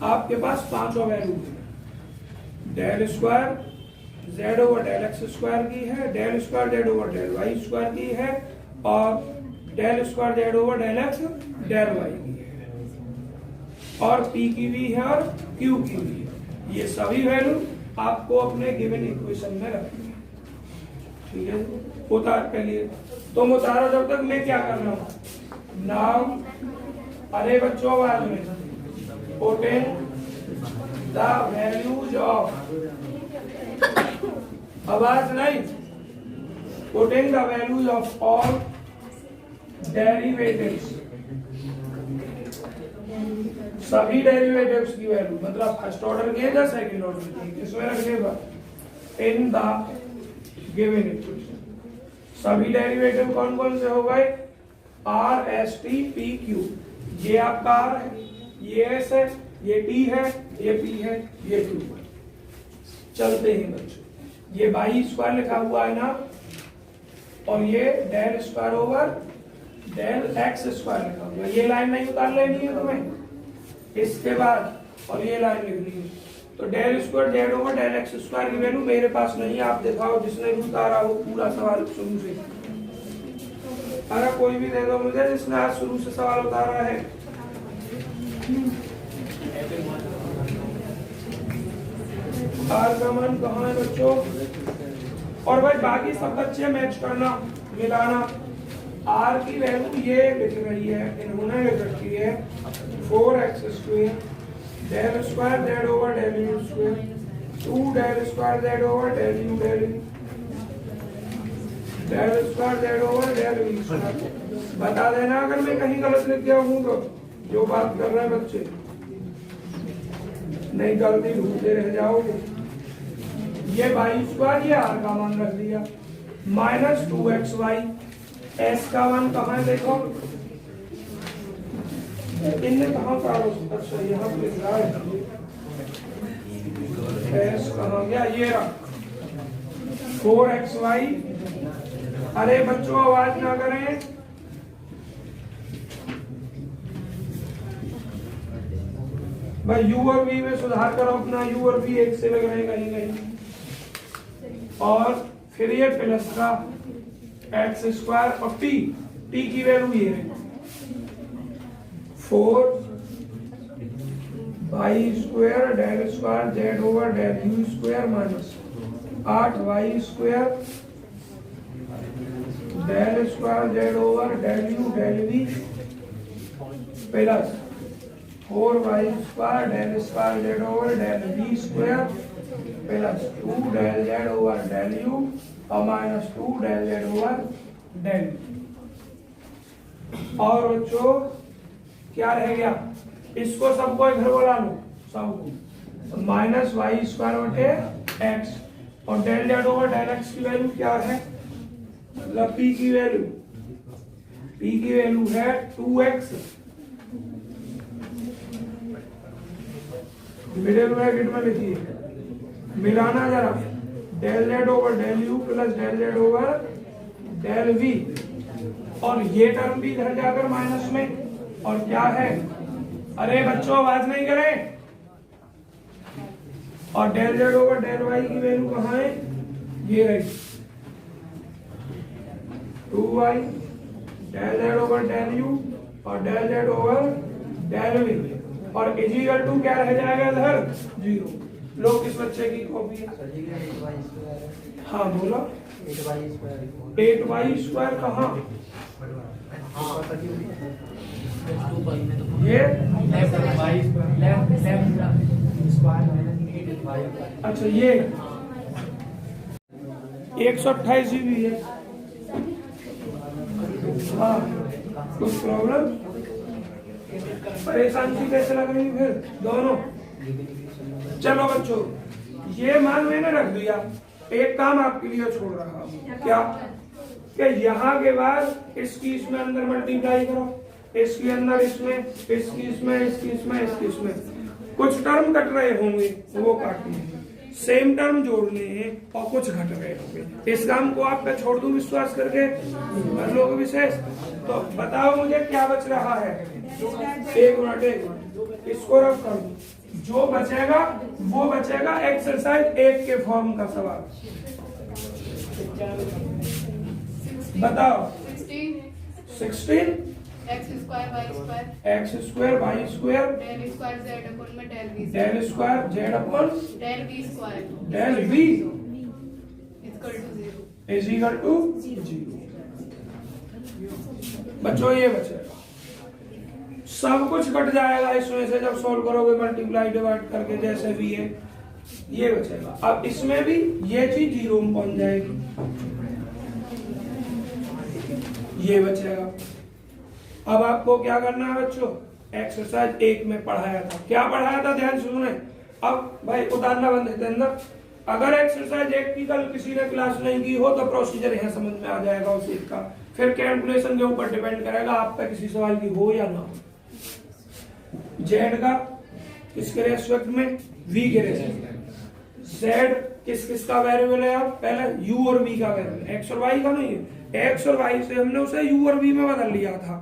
आपके पास पांचों वैल्यू है del square Z over del x square की है del square Z over del Y square की है और del square Z over del x del Y की है और पी की भी है और क्यू की भी है ये सभी वैल्यू आपको अपने गिवन इक्वेशन में रखनी है ठीक है उतार के लिए तुम उतारो जब तक मैं क्या कर रहा हूं नाउ अरे बच्चों आवाज में पुटिंग द वैल्यूज ऑफ आवाज नहीं putting the values of all derivatives सभी डेरिवेटिव्स की वैल्यू मतलब फर्स्ट ऑर्डर के या सेकंड ऑर्डर की किसमें रखिएगा इन द गिवन इक्वेशन सभी डेरिवेटिव कौन कौन से हो गए R S T P q ये आपका आर है ये एस है ये टी है ये पी है ये क्यू है चलते हैं बच्चों ये वाई स्क्वायर लिखा हुआ है ना और ये del square over del x square लिखा हुआ है ये लाइन नहीं उतार लेनी है तुम्हें इसके बाद और ये लाइन लिखनी है तो del square Z over del x square की वैल्यू मेरे पास नहीं आप दिखाओ जिसने भी उतारा हो पूरा सवाल शुरू से अगर कोई भी दे दो मुझे जिसने आज शुरू से सवाल उतारा है आर का मान कहाँ है बच्चों और भाई बाकी सब बच्चे मैच करना मिलाना आर की वैल्यू ये लिख रही है इन्होंने लिख रखी है 4x² del square Z over del you square 2 del square Z over del you del del square Z over del we square बता देना अगर मैं कहीं गलत लिख गया हूँ तो जो बात कर रहे हैं बच्चे नहीं गलती ढूंढते रह जाओगे ये वाई स्क्वायर ये आर का मान रख दिया -2xy एस का मान कहाँ है देखो इनने कहाँ का अच्छा यहाँ पे लिख रहा है एस कहाँ गया ये रहा 4xy अरे बच्चों आवाज ना करें भाई यू और वी में सुधार करो अपना यू और वी एक से लग रहे हैं कहीं कहीं और फिर ये प्लस का एक्स स्क्वायर और टी की वैल्यू ये है 4 Y square del square Z over del you square minus 8 Y square del square Z over del you del V plus 4 Y square del square Z over del we square plus 2 del Z over del you और minus 2 del Z over del और बच्चों क्या रह गया इसको सबको इधर बोला लो सबको माइनस वाई स्क्वायर बटे एक्स और del Z over del x की वैल्यू क्या है मतलब पी की वैल्यू है 2x मिडिल ब्रैकेट में लिखिए मिलाना जरा del Z over del u plus del Z over del we और ये टर्म भी इधर जाकर माइनस में और क्या है अरे बच्चों आवाज नहीं करें और del Z over del Y की वैल्यू कहाँ है ये रही 2y del Z over del you और del Z over del we और इक्वल टू क्या रह जाएगा इधर 0 लो किस बच्चे की कॉपी है हाँ बोलो 8y स्क्वायर कहाँ ये अच्छा ये 128 GB है हाँ कुछ प्रॉब्लम परेशानी कैसे लग रही फिर दोनों चलो बच्चों, ये मान मैंने रख दिया। एक काम आपके लिए छोड़ रहा हूँ, क्या कि यहाँ के बाद इसकी इसमें अंदर मल्टीप्लाई करो, इसके अंदर इसमें, इसकी इसमें, इसकी इसमें, इसकी इसमें। कुछ टर्म कट रहे होंगे वो काटने हैं, सेम टर्म जोड़ने हैं और कुछ घट रहे होंगे। इस काम को आप पे छोड़ दूं विश्वास करके, कर लोगे विशेष। तो बताओ मुझे क्या बच रहा है। एक मिनट, इसको रख कर दूं। जो बचेगा वो बचेगा एक्सरसाइज 1 के फॉर्म का सवाल। बताओ 16 X square Y square X square Y square del square Z upon में del square Z upon del we square del V is equal to 0। Is equal to 0। बच्चों ये बचेगा, सब कुछ कट जाएगा इसमें से जब सॉल्व करोगे मल्टीप्लाई डिवाइड करके, जैसे भी है ये बचेगा। अब इसमें भी ये चीज 0 में पहुंच जाएगी, ये बचेगा। अब आपको क्या करना है बच्चों, एक्सरसाइज 1 में पढ़ाया था, क्या पढ़ाया था ध्यान से सुने। अब भाई उतारना बंद है अंदर। अगर एक्सरसाइज 1 की कल किसी ने क्लास नहीं की हो तो प्रोसीजर यहाँ समझ में आ जाएगा उस चीज का। फिर कैलकुलेशन के ऊपर डिपेंड करेगा आप पे किसी सवाल की हो या ना हो। जेड का किसके रेस्पेक्ट में, वी के रेस्पेक्ट में। जेड किस किस का वेरिएबल है, आप पहले यू और वी का वेरिएबल, एक्स और वाई का नहीं है। एक्स और वाई से हमने उसे यू और वी में बदल लिया था।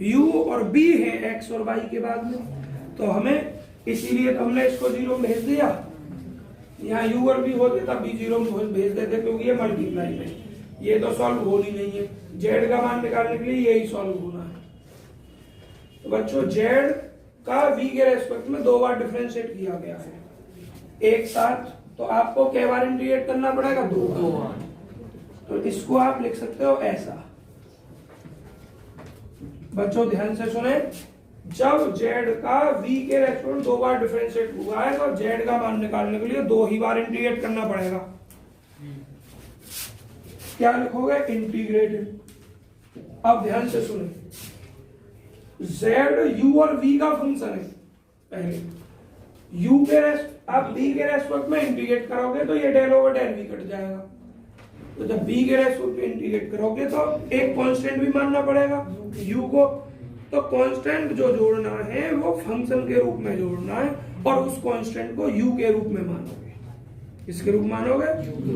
u और b है x और y के बाद में, तो हमें इसीलिए तो हमने इसको 0 में भेज दिया। यहाँ u और b होते तब भी 0 में भेज देते, क्योंकि ये मल्टीप्लाई में, ये तो सॉल्व होनी नहीं है। z का मान निकालने के लिए यही सॉल्व होना है। तो बच्चों z का v के रेस्पेक्ट में 2 बार डिफरेंशिएट किया गया है एक साथ, तो आपको कै बार इंटीग्रेट करना पड़ेगा, 2 बार। तो इसको आप लिख सकते हो ऐसा। बच्चों ध्यान से सुने, जब z का v के रेस्पेक्ट में 2 बार डिफरेंशिएट हुआ है तो z का मान निकालने के लिए 2 ही बार इंटीग्रेट करना पड़ेगा। क्या लिखोगे, इंटीग्रेटेड। अब ध्यान से सुने, z u और v का फंक्शन है। पहले u के रेस्पेक्ट, आप v के रेस्पेक्ट में इंटीग्रेट करोगे तो ये del over del v cut जाएगा। तो जब b के रेस्पेक्ट में इंटीग्रेट करोगे तो एक कांस्टेंट भी मानना पड़ेगा u को। तो कांस्टेंट जो जोड़ना है वो फंक्शन के रूप में जोड़ना है और उस कांस्टेंट को u के रूप में मानोगे। किसके रूप मानोगे,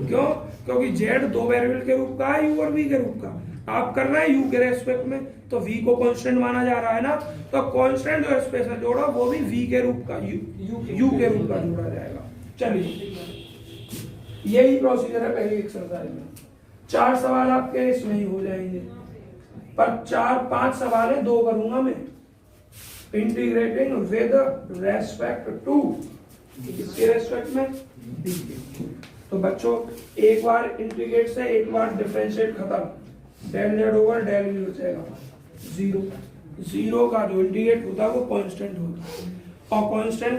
क्यों, क्योंकि z 2 वेरिएबल के रूप का है, u और v के रूप का। आप करना है u के रेस्पेक्ट में, तो v को कांस्टेंट माना जा रहा है ना, तो कांस्टेंट जो स्पेशल जोड़ा वो भी v के रूप का, u के रूप का जोड़ा जाएगा। चलिए यही प्रोसीजर है पहली एक्सरसाइज में। 4 सवाल आपके इसमें ही हो जाएंगे, पर 4-5 सवाल है, 2 करूंगा मैं। इंटीग्रेटिंग विद रेस्पेक्ट टू, किसके रेस्पेक्ट में, b के। तो बच्चों एक बार इंटीग्रेट से एक बार डिफरेंशिएट खत्म, del z over del v हो जाएगा 0। 0 का जो इंटीग्रेट होता है वो कांस्टेंट होता है, और कांस्टेंट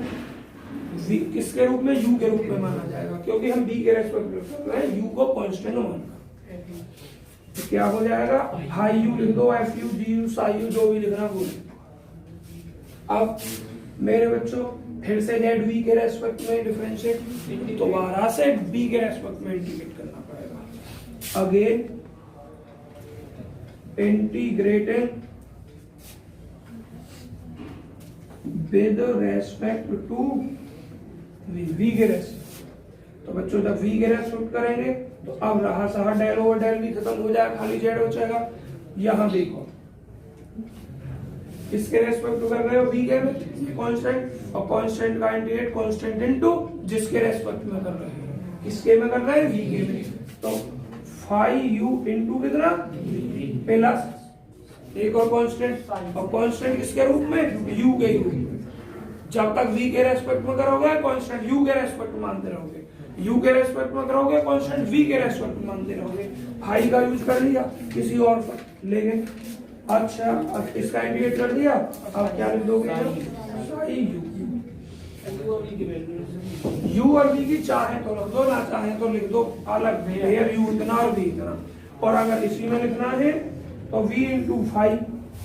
v किसके रूप में, u के रूप में माना जाएगा, क्योंकि हम b के रेस्पेक्ट में कर रहे हैं, u को कांस्टेंट मानना। तो क्या हो जाएगा, हाई u लिख दो, f u, g u, psi u, जो भी लिखना वो। अब मेरे बच्चों फिर से जेड वी के रेस्पेक्ट में डिफरेंशिएट, तो दोबारा से b के रेस्पेक्ट में इंटीग्रेट करना पड़ेगा। Again integrating with respect to v के रेस्पेक्ट। तो बच्चों जब v के रेस्पेक्ट करेंगे तो अब रहा सहा डेल ओवर डेल भी खत्म हो जाएगा, खाली जेड हो जाएगा। यहां देखो किसके रेस्पेक्ट कर रहे हो, v के में कांस्टेंट, और कांस्टेंट का इंटीग्रेट कांस्टेंट इनटू जिसके रेस्पेक्ट में कर रहे हैं, किसके में कर रहे हैं, v के में। तो 5u इनटू कितना, प्लस एक और कांस्टेंट, और कांस्टेंट किसके रूप में, u के रूप में। जब तक v के रेस्पेक्ट में करोगे कांस्टेंट u के रेस्पेक्ट में मानते रहोगे, u के रेस्पेक्ट में करोगे कांस्टेंट v के रेस्पेक्ट में मानते रहोगे। हाई का यूज कर लिया किसी और पर लेंगे। अच्छा अब इसका इंटीग्रेट कर दिया, अब क्या लिख दोगे, u और v की चाहे तो लिख दो, ना चाहे तो लिख दो अलग, हेयर u इतना और v इतना। और अगर इसी में लिखना है तो v इंटू 5,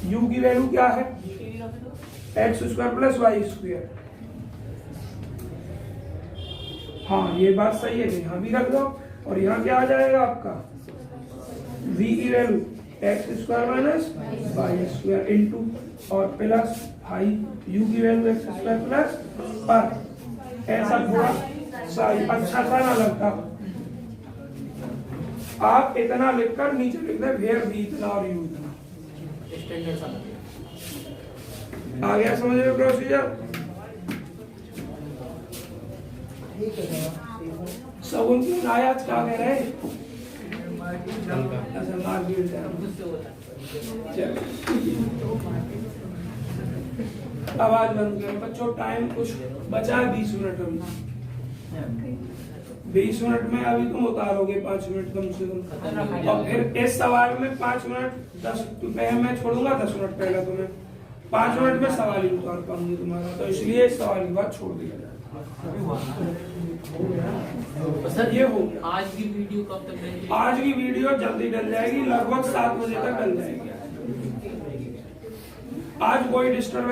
u की वैल्यू क्या है, x square plus Y square. हाँ ये बात सही है, यहाँ भी रख दो और यहाँ क्या आ जाएगा आपका v की value x square minus y square into और प्लस भाई u की वैल्यू एक्स स्क्वायर प्लस पर ऐसा थोड़ा सा अच्छा सा ना लगता, आप इतना लिखकर नीचे लिख दें वेयर v इतना और u इतना। स्टैंडर्ड सा आ गया समझ में प्रोसीजर? सगुन की आयात क्या कह रहे हैं? अच्छा मार्केट जाना। मुझसे होता है। चलो आवाज बंद करो बच्चों, टाइम कुछ बचा है 20 मिनट अभी। 20 मिनट में अभी तुम उतारोगे 5 मिनट कम से कम, और फिर इस सवाल में 5 मिनट 10 मैं छोड़ूंगा 10 मिनट पहले तुम्हें 5 मिनट में सवाल ही उतार पाऊंगी तुम्हारा, तो इसलिए इस सवाल की बात छोड़ दिया जाए। सर ये हो गया। आज की वीडियो कब तक रहेगी? आज की वीडियो जल्दी डल जाएगी, लगभग 7 बजे तक डल जाएगी। आज कोई डिस्टर्ब